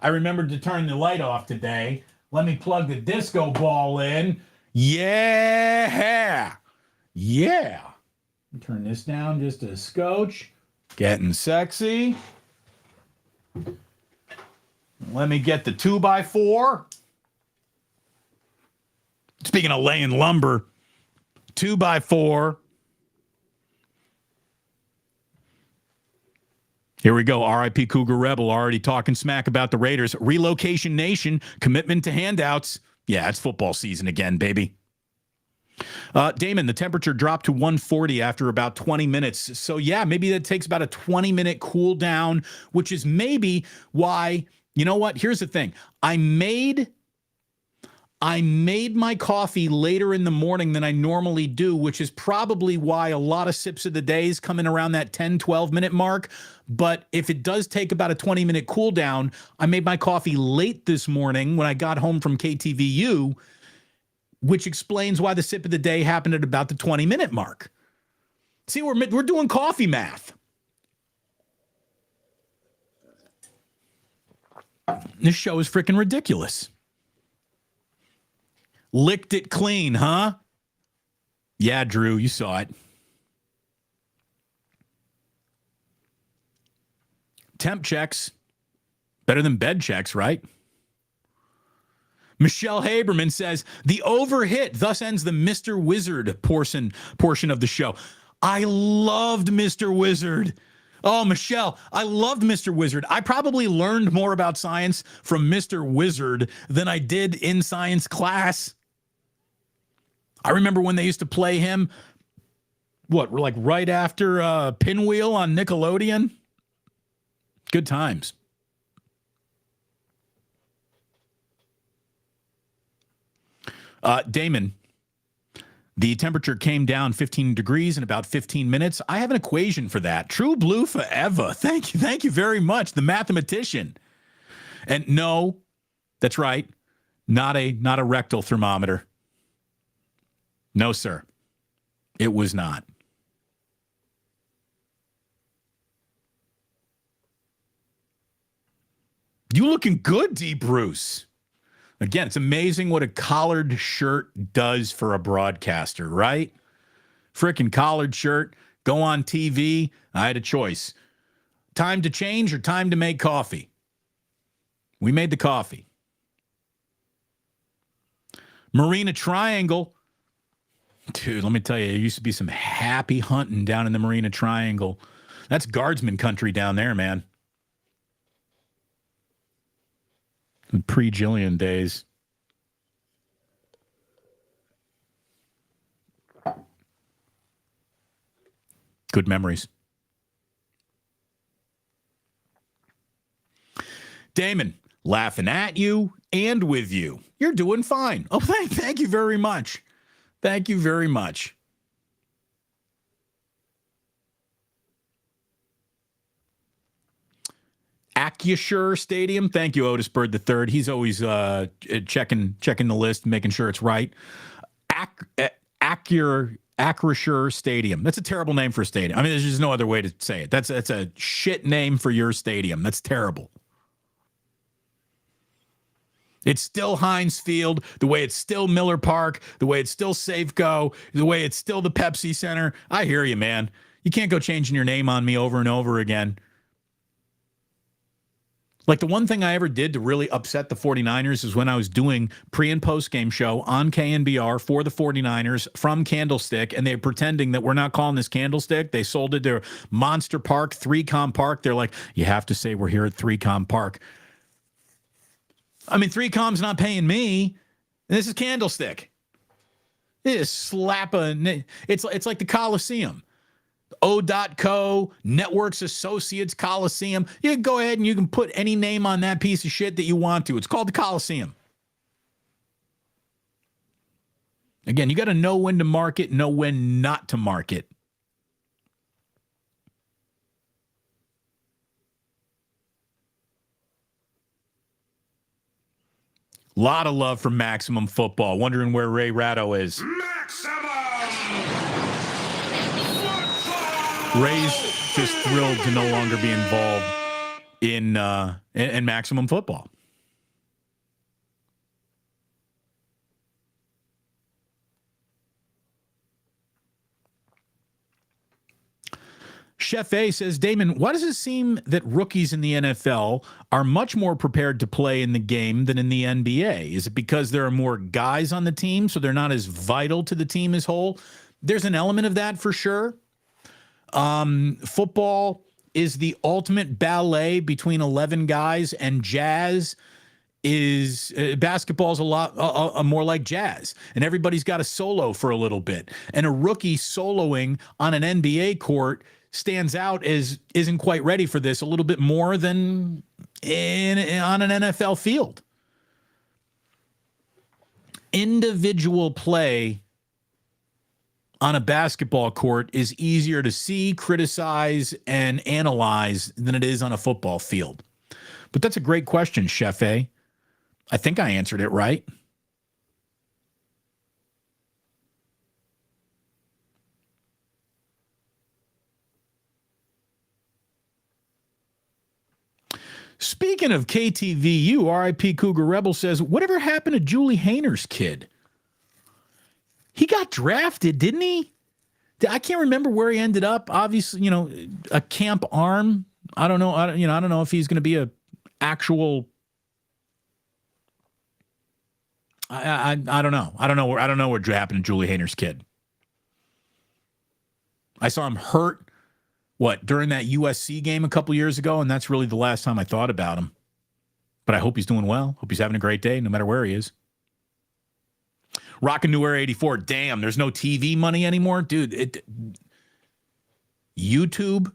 remembered to turn the light off today. Let me plug the disco ball in. Yeah. Turn this down just a scotch. Getting sexy. Let me get the 2x4. Speaking of laying lumber, 2x4. Here we go. RIP Cougar Rebel already talking smack about the Raiders. Relocation Nation, commitment to handouts. Yeah, it's football season again, baby. Damon, the temperature dropped to 140 after about 20 minutes. So, yeah, maybe that takes about a 20-minute cool down, which is maybe why, you know what? Here's the thing. I made my coffee later in the morning than I normally do, which is probably why a lot of sips of the days come in around that 10, 12-minute mark. But if it does take about a 20-minute cool down, I made my coffee late this morning when I got home from KTVU, which explains why the sip of the day happened at about the 20-minute mark. See, we're doing coffee math. This show is freaking ridiculous. Licked it clean, huh? Yeah, Drew, you saw it. Temp checks. Better than bed checks, right? Michelle Haberman says, the overhit thus ends the Mr. Wizard portion of the show. I loved Mr. Wizard. Oh, Michelle, I loved Mr. Wizard. I probably learned more about science from Mr. Wizard than I did in science class. I remember when they used to play him, like right after Pinwheel on Nickelodeon? Good times. Damon, the temperature came down 15 degrees in about 15 minutes. I have an equation for that. True blue forever. Thank you. Thank you very much. The mathematician. And no, that's right. Not a rectal thermometer. No, sir. It was not. You looking good, D. Bruce. Again, it's amazing what a collared shirt does for a broadcaster, right? Frickin' collared shirt, go on TV. I had a choice. Time to change or time to make coffee? We made the coffee. Marina Triangle. Dude, let me tell you, there used to be some happy hunting down in the Marina Triangle. That's guardsman country down there, man. Pre-Jillian days. Good memories. Damon, laughing at you and with you. You're doing fine. Oh, thank you very much. Thank you very much. Acusure Stadium. Thank you, Otis Bird III. He's always checking the list, making sure it's right. Acrisure Stadium. That's a terrible name for a stadium. I mean, there's just no other way to say it. That's a shit name for your stadium. That's terrible. It's still Heinz Field, the way it's still Miller Park, the way it's still Safeco, the way it's still the Pepsi Center. I hear you, man. You can't go changing your name on me over and over again. Like the one thing I ever did to really upset the 49ers is when I was doing pre- and post-game show on KNBR for the 49ers from Candlestick, and they're pretending that we're not calling this Candlestick. They sold it to Monster Park, 3Com Park. They're like, you have to say we're here at 3Com Park. I mean, 3Com's not paying me. And this is Candlestick. It is it's like the Coliseum. O.co, Networks Associates Coliseum. You can go ahead and you can put any name on that piece of shit that you want to. It's called the Coliseum. Again, you got to know when to market, know when not to market. A lot of love from Maximum Football. Wondering where Ray Ratto is. Maximum Ray's just thrilled to no longer be involved in Maximum Football. Chef A says, Damon, why does it seem that rookies in the NFL are much more prepared to play in the game than in the NBA? Is it because there are more guys on the team, so they're not as vital to the team as whole? There's an element of that for sure. Football is the ultimate ballet between 11 guys, and jazz is basketball's a lot more like jazz, and everybody's got a solo for a little bit, and a rookie soloing on an NBA court stands out as isn't quite ready for this a little bit more than on an NFL field. Individual play on a basketball court is easier to see, criticize, and analyze than it is on a football field. But that's a great question, Chef A. I think I answered it right. Speaking of KTVU, RIP Cougar Rebel says, whatever happened to Julie Hayner's kid? He got drafted, didn't he? I can't remember where he ended up. Obviously, a camp arm. I don't know. I don't know if he's going to be a actual. I don't know. I don't know what happened to Julie Hayner's kid. I saw him hurt. During that USC game a couple years ago, and that's really the last time I thought about him. But I hope he's doing well. Hope he's having a great day, no matter where he is. Rockin' New Era 84. Damn, there's no TV money anymore? Dude, YouTube,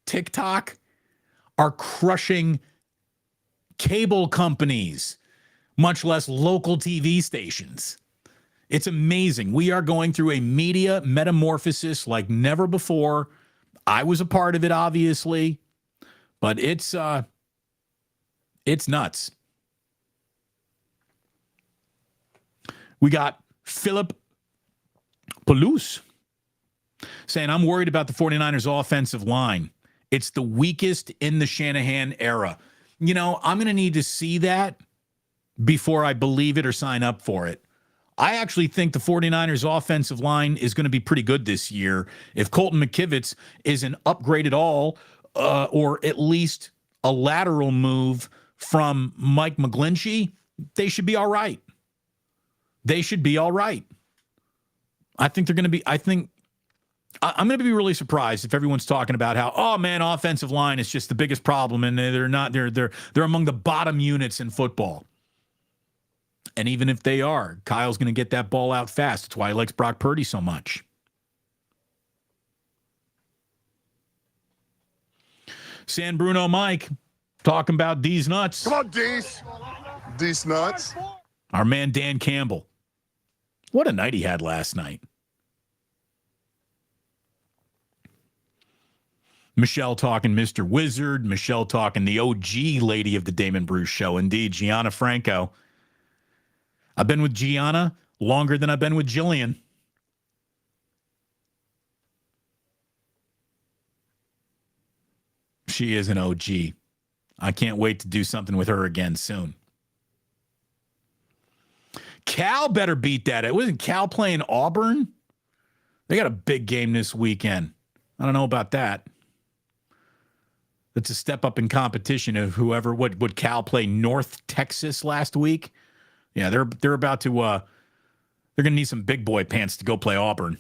TikTok are crushing cable companies, much less local TV stations. It's amazing. We are going through a media metamorphosis like never before. I was a part of it, obviously, but it's nuts. We got Philip Palouse saying, I'm worried about the 49ers offensive line. It's the weakest in the Shanahan era. I'm going to need to see that before I believe it or sign up for it. I actually think the 49ers offensive line is going to be pretty good this year. If Colton McKivitz is an upgrade at all, or at least a lateral move from Mike McGlinchey, they should be all right. They should be all right. I think they're going to be, I'm going to be really surprised if everyone's talking about how, oh man, offensive line is just the biggest problem. And they're among the bottom units in football. And even if they are, Kyle's going to get that ball out fast. That's why he likes Brock Purdy so much. San Bruno Mike talking about D's nuts. Come on, D's. D's nuts. Our man Dan Campbell. What a night he had last night. Michelle talking Mr. Wizard. Michelle talking the OG lady of the Damon Bruce show. Indeed, Gianna Franco. I've been with Gianna longer than I've been with Jillian. She is an OG. I can't wait to do something with her again soon. Cal better beat that. It wasn't Cal playing Auburn. They got a big game this weekend. I don't know about that. That's a step up in competition of whoever would Cal play North Texas last week. Yeah, they're about to they're going to need some big boy pants to go play Auburn.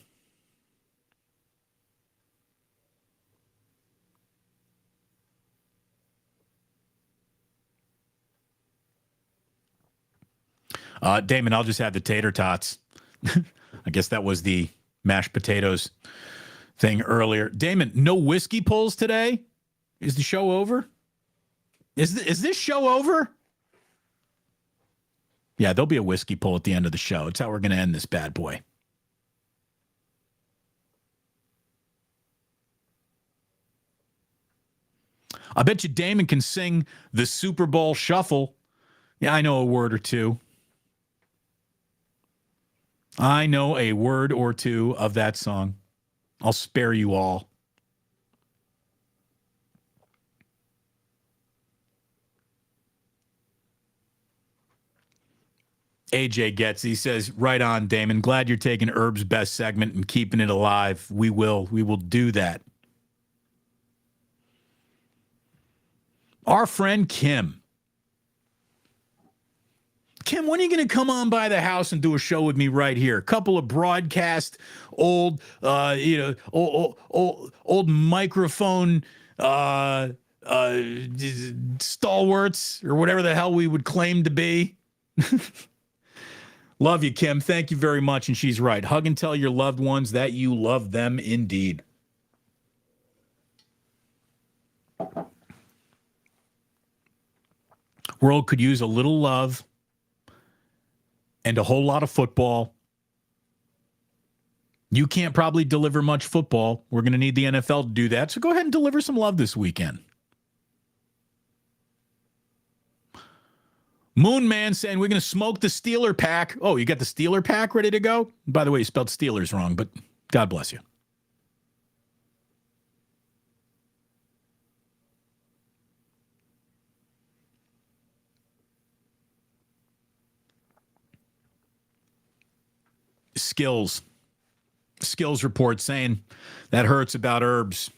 Damon, I'll just have the tater tots. I guess that was the mashed potatoes thing earlier. Damon, no whiskey pulls today? Is the show over? Is this show over? Yeah, there'll be a whiskey pull at the end of the show. It's how we're going to end this bad boy. I bet you Damon can sing the Super Bowl Shuffle. Yeah, I know a word or two. I know a word or two of that song. I'll spare you all. AJ gets, he says, right on, Damon. Glad you're taking Herb's best segment and keeping it alive. We will do that. Our friend Kim. Kim, when are you going to come on by the house and do a show with me right here? A couple of broadcast old microphone uh, uh, stalwarts or whatever the hell we would claim to be. Love you, Kim. Thank you very much. And she's right. Hug and tell your loved ones that you love them indeed. World could use a little love and a whole lot of football. You can't probably deliver much football. We're going to need the NFL to do that. So go ahead and deliver some love this weekend. Moon Man saying we're going to smoke the Steeler pack. Oh, you got the Steeler pack ready to go? By the way, you spelled Steelers wrong, but God bless you. Skills report saying that hurts about herbs.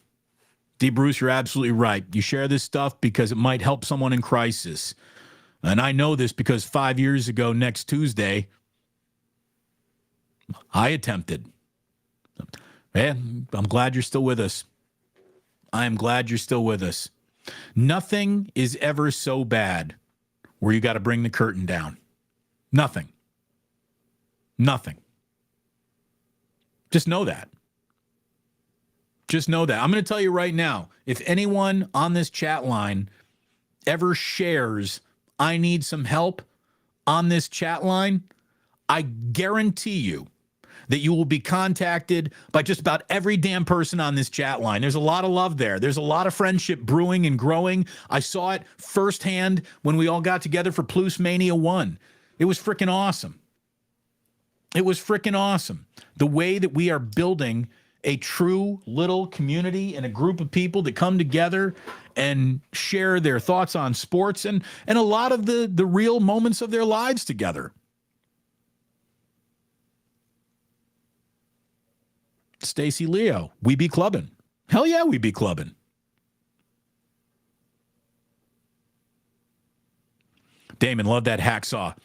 D. Bruce, you're absolutely right. You share this stuff because it might help someone in crisis. And I know this because 5 years ago, next Tuesday, I attempted. Man, I'm glad you're still with us. I am glad you're still with us. Nothing is ever so bad where you got to bring the curtain down. Nothing. Just know that. Just know that. I'm going to tell you right now, if anyone on this chat line ever shares, I need some help on this chat line, I guarantee you that you will be contacted by just about every damn person on this chat line. There's a lot of love there. There's a lot of friendship brewing and growing. I saw it firsthand when we all got together for Plus Mania 1. It was freaking awesome. It was freaking awesome. The way that we are building a true little community and a group of people that come together and share their thoughts on sports and a lot of the real moments of their lives together. Stacy Leo, we be clubbing. Hell yeah, we be clubbing. Damon, love that hacksaw.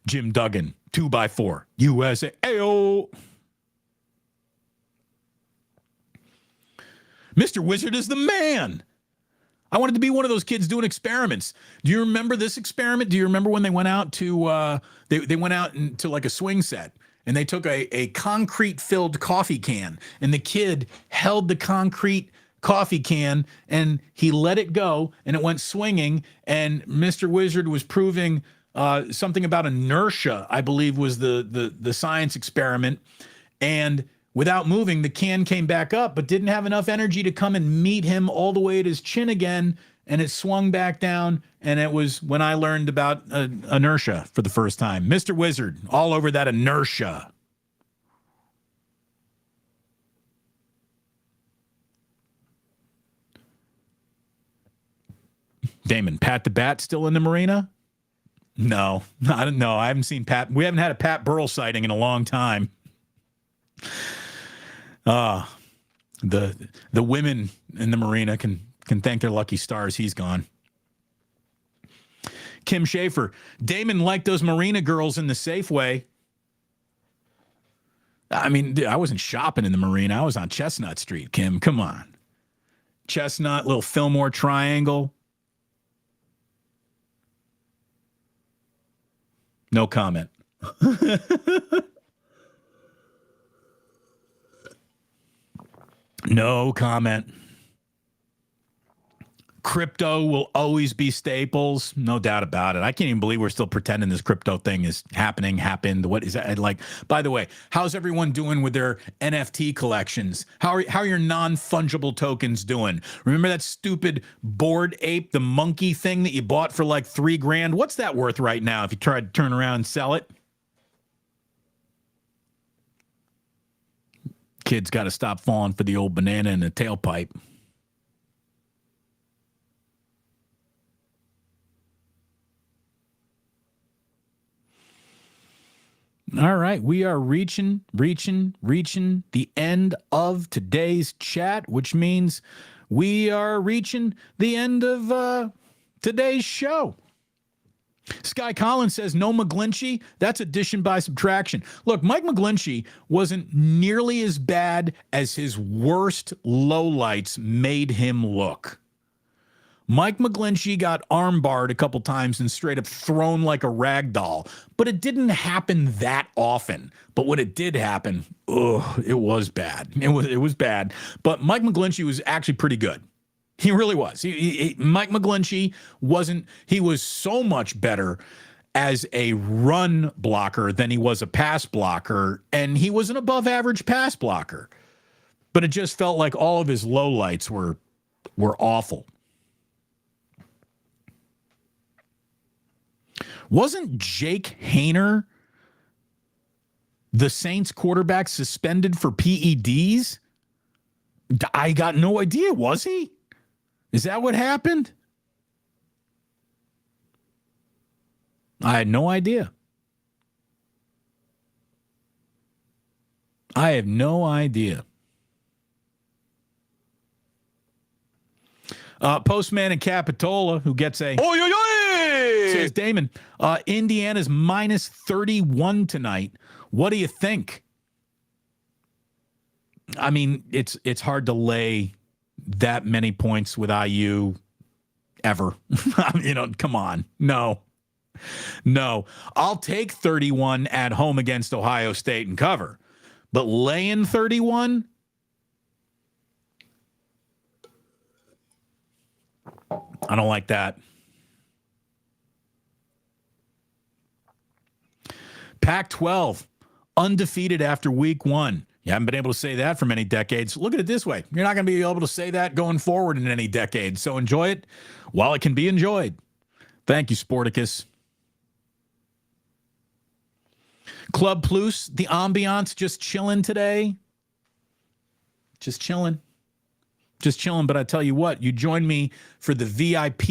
Jim Duggan, 2x4, USA. Ayo. Mr. Wizard is the man. I wanted to be one of those kids doing experiments. Do you remember this experiment? Do you remember when they went out to they went out into like a swing set and they took a concrete filled coffee can and the kid held the concrete coffee can and he let it go and it went swinging and Mr. Wizard was proving something about inertia, I believe was the science experiment. And without moving, the can came back up, but didn't have enough energy to come and meet him all the way at his chin again. And it swung back down. And it was when I learned about inertia for the first time. Mr. Wizard, all over that inertia. Damon, Pat the Bat still in the marina? No, I don't know. I haven't seen Pat. We haven't had a Pat Burrell sighting in a long time. The women in the marina can thank their lucky stars. He's gone. Kim Schaefer, Damon liked those marina girls in the Safeway. I mean, I wasn't shopping in the marina. I was on Chestnut Street, Kim. Come on. Chestnut, little Fillmore Triangle. No comment. No comment. Crypto will always be staples. No doubt about it. I can't even believe we're still pretending this crypto thing is happened. What is that like? By the way, how's everyone doing with their NFT collections? How are your non-fungible tokens doing? Remember that stupid Bored Ape, the monkey thing that you bought for like $3,000? What's that worth right now if you try to turn around and sell it? Kids got to stop falling for the old banana in the tailpipe. All right, we are reaching the end of today's chat, which means we are reaching the end of today's show. Sky Collins says, no McGlinchey. That's addition by subtraction. Look, Mike McGlinchey wasn't nearly as bad as his worst lowlights made him look. Mike McGlinchey got armbarred a couple times and straight up thrown like a rag doll, but it didn't happen that often. But when it did happen, it was bad. It was bad. But Mike McGlinchey was actually pretty good. He really was. Mike McGlinchey wasn't. He was so much better as a run blocker than he was a pass blocker, and he was an above average pass blocker. But it just felt like all of his lowlights were awful. Wasn't Jake Hayner, the Saints quarterback, suspended for PEDs? I got no idea. Was he? Is that what happened? I had no idea. I have no idea. Postman in Capitola, who gets a... Oy, oy, oy! Says Damon, Indiana's minus 31 tonight. What do you think? I mean, it's hard to lay that many points with IU ever. Come on. No. I'll take 31 at home against Ohio State and cover. But laying 31? I don't like that. Pac-12, undefeated after week 1. You haven't been able to say that for many decades. Look at it this way. You're not going to be able to say that going forward in any decade. So enjoy it while it can be enjoyed. Thank you, Sporticus. Club Plus, the ambiance just chilling today. Just chilling. But I tell you what, you join me for the VIP,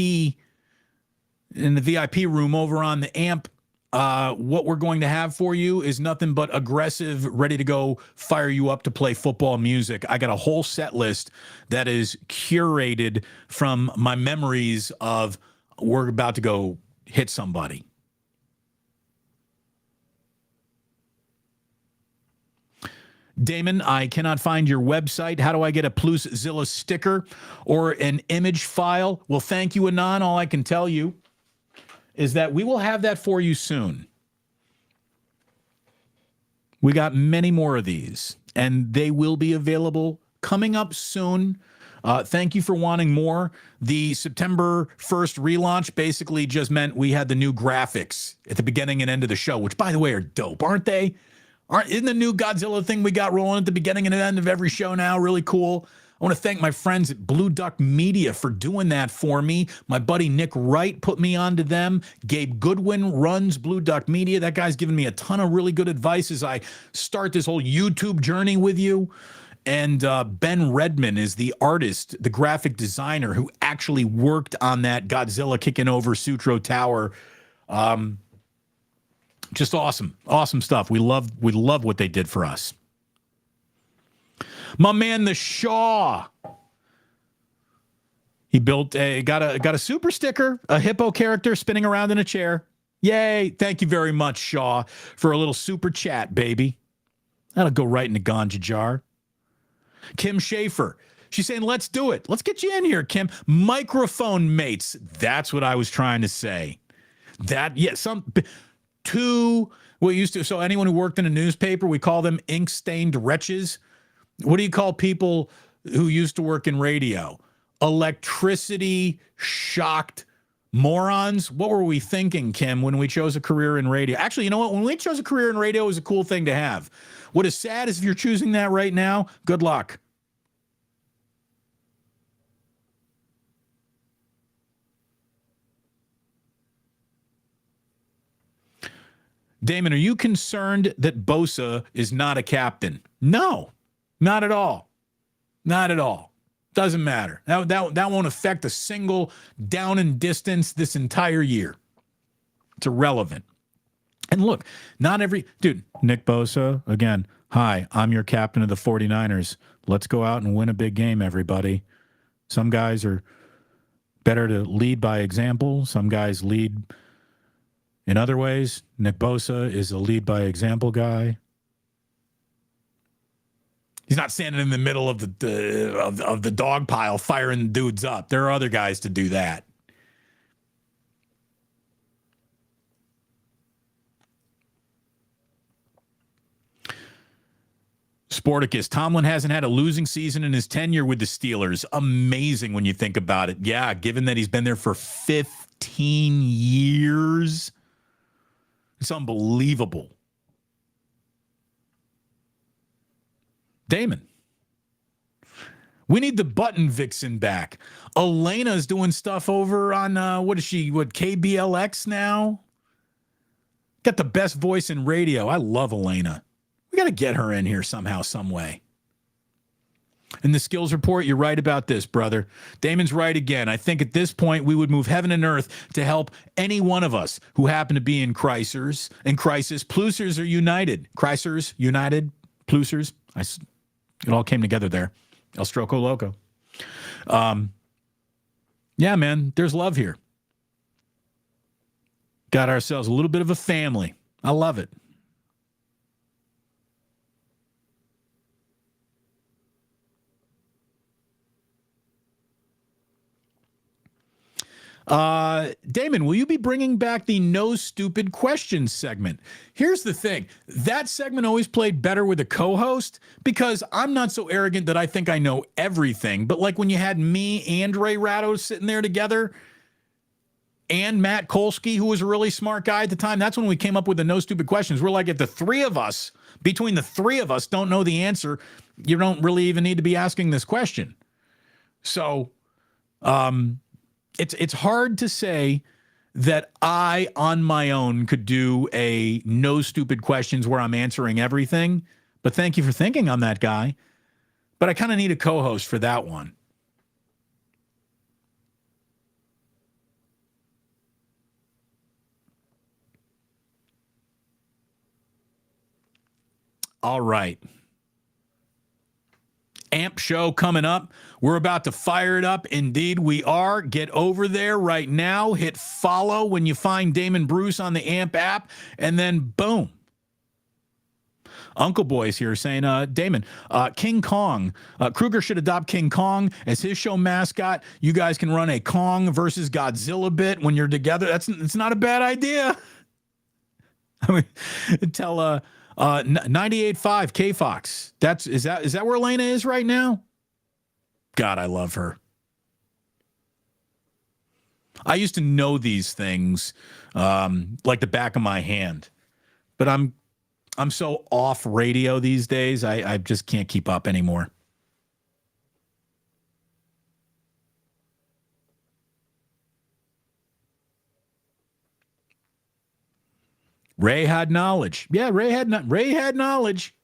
in the VIP room over on the AMP. What we're going to have for you is nothing but aggressive, ready to go, fire you up to play football music. I got a whole set list that is curated from my memories of we're about to go hit somebody. Damon, I cannot find your website. How do I get a Pluszilla sticker or an image file? Well, thank you, Anon. All I can tell you is that we will have that for you soon. We got many more of these, and they will be available coming up soon. Thank you for wanting more. The September 1st relaunch basically just meant we had the new graphics at the beginning and end of the show, which, by the way, are dope, aren't they? Isn't the new Godzilla thing we got rolling at the beginning and end of every show now really cool? I want to thank my friends at Blue Duck Media for doing that for me. My buddy Nick Wright put me onto them. Gabe Goodwin runs Blue Duck Media. That guy's given me a ton of really good advice as I start this whole YouTube journey with you. And Ben Redman is the artist, the graphic designer who actually worked on that Godzilla kicking over Sutro Tower. Just awesome stuff. We love what they did for us. My man, the Shaw. He got a super sticker, a hippo character spinning around in a chair. Yay! Thank you very much, Shaw, for a little super chat, baby. That'll go right in the ganja jar. Kim Schaefer. She's saying, let's do it. Let's get you in here, Kim. Microphone mates. That's what I was trying to say. So anyone who worked in a newspaper, we call them ink-stained wretches. What do you call people who used to work in radio? Electricity shocked morons. What were we thinking, Kim, when we chose a career in radio? Actually, you know what? When we chose a career in radio, it was a cool thing to have. What is sad is if you're choosing that right now, good luck. Damon, are you concerned that Bosa is not a captain? No, not at all. Not at all. Doesn't matter. That won't affect a single down and distance this entire year. It's irrelevant. And look, Nick Bosa, again, hi, I'm your captain of the 49ers. Let's go out and win a big game, everybody. Some guys are better to lead by example. Some guys lead in other ways. Nick Bosa is a lead by example guy. He's not standing in the middle of the dog pile firing dudes up. There are other guys to do that. Sporticus, Tomlin hasn't had a losing season in his tenure with the Steelers. Amazing when you think about it. Yeah, given that he's been there for 15 years. It's unbelievable. Damon, we need the button vixen back. Elena's doing stuff over on, KBLX now? Got the best voice in radio. I love Elena. We got to get her in here somehow, some way. In the skills report, you're right about this, brother. Damon's right again. I think at this point we would move heaven and earth to help any one of us who happen to be in crisis. Plusers are united. Chrysers, united, Plusers. It all came together there. El Stroco Loco. Yeah, man, there's love here. Got ourselves a little bit of a family. I love it. Damon, will you be bringing back the no stupid questions segment? Here's the thing. That segment always played better with a co-host because I'm not so arrogant that I think I know everything. But like when you had me and Ray Ratto sitting there together and Matt Kolsky, who was a really smart guy at the time, that's when we came up with the no stupid questions. We're like, if the three of us, between the three of us, don't know the answer, you don't really even need to be asking this question. So, It's hard to say that I, on my own, could do a no stupid questions where I'm answering everything. But thank you for thinking I'm that guy. But I kind of need a co-host for that one. All right. AMP show coming up. We're about to fire it up. Indeed, we are. Get over there right now. Hit follow when you find Damon Bruce on the AMP app, and then boom. Uncle Boy's here saying, Damon, King Kong. Kruger should adopt King Kong as his show mascot. You guys can run a Kong versus Godzilla bit when you're together. It's not a bad idea. I mean, tell 98.5 K-Fox. Is that where Elena is right now? God, I love her. I used to know these things like the back of my hand, but I'm so off radio these days. I just can't keep up anymore. Ray had knowledge. Yeah, Ray had knowledge.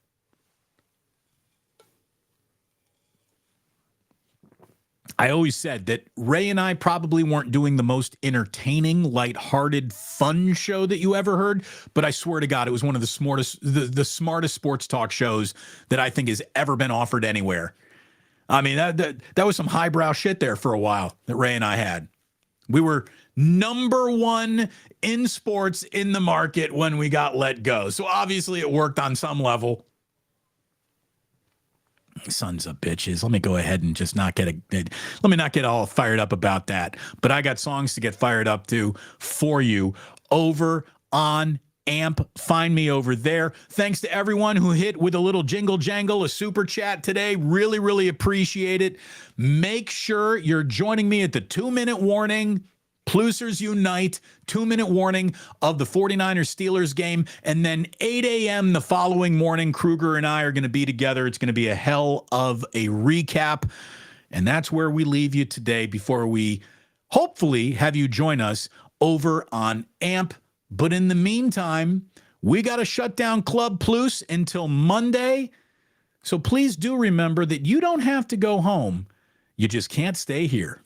I always said that Ray and I probably weren't doing the most entertaining, lighthearted, fun show that you ever heard, but I swear to God, it was one of the smartest sports talk shows that I think has ever been offered anywhere. I mean, that was some highbrow shit there for a while that Ray and I had. We were number one in sports in the market when we got let go. So obviously it worked on some level. Sons of bitches. Let me go ahead and just let me not get all fired up about that. But I got songs to get fired up to for you over on AMP. Find me over there. Thanks to everyone who hit with a little jingle jangle, a super chat today. Really, really appreciate it. Make sure you're joining me at the 2-minute warning. Plusers Unite, 2-minute warning of the 49ers Steelers game. And then 8 a.m. the following morning, Kruger and I are going to be together. It's going to be a hell of a recap. And that's where we leave you today before we hopefully have you join us over on AMP. But in the meantime, we got to shut down Club Plus until Monday. So please do remember that you don't have to go home. You just can't stay here.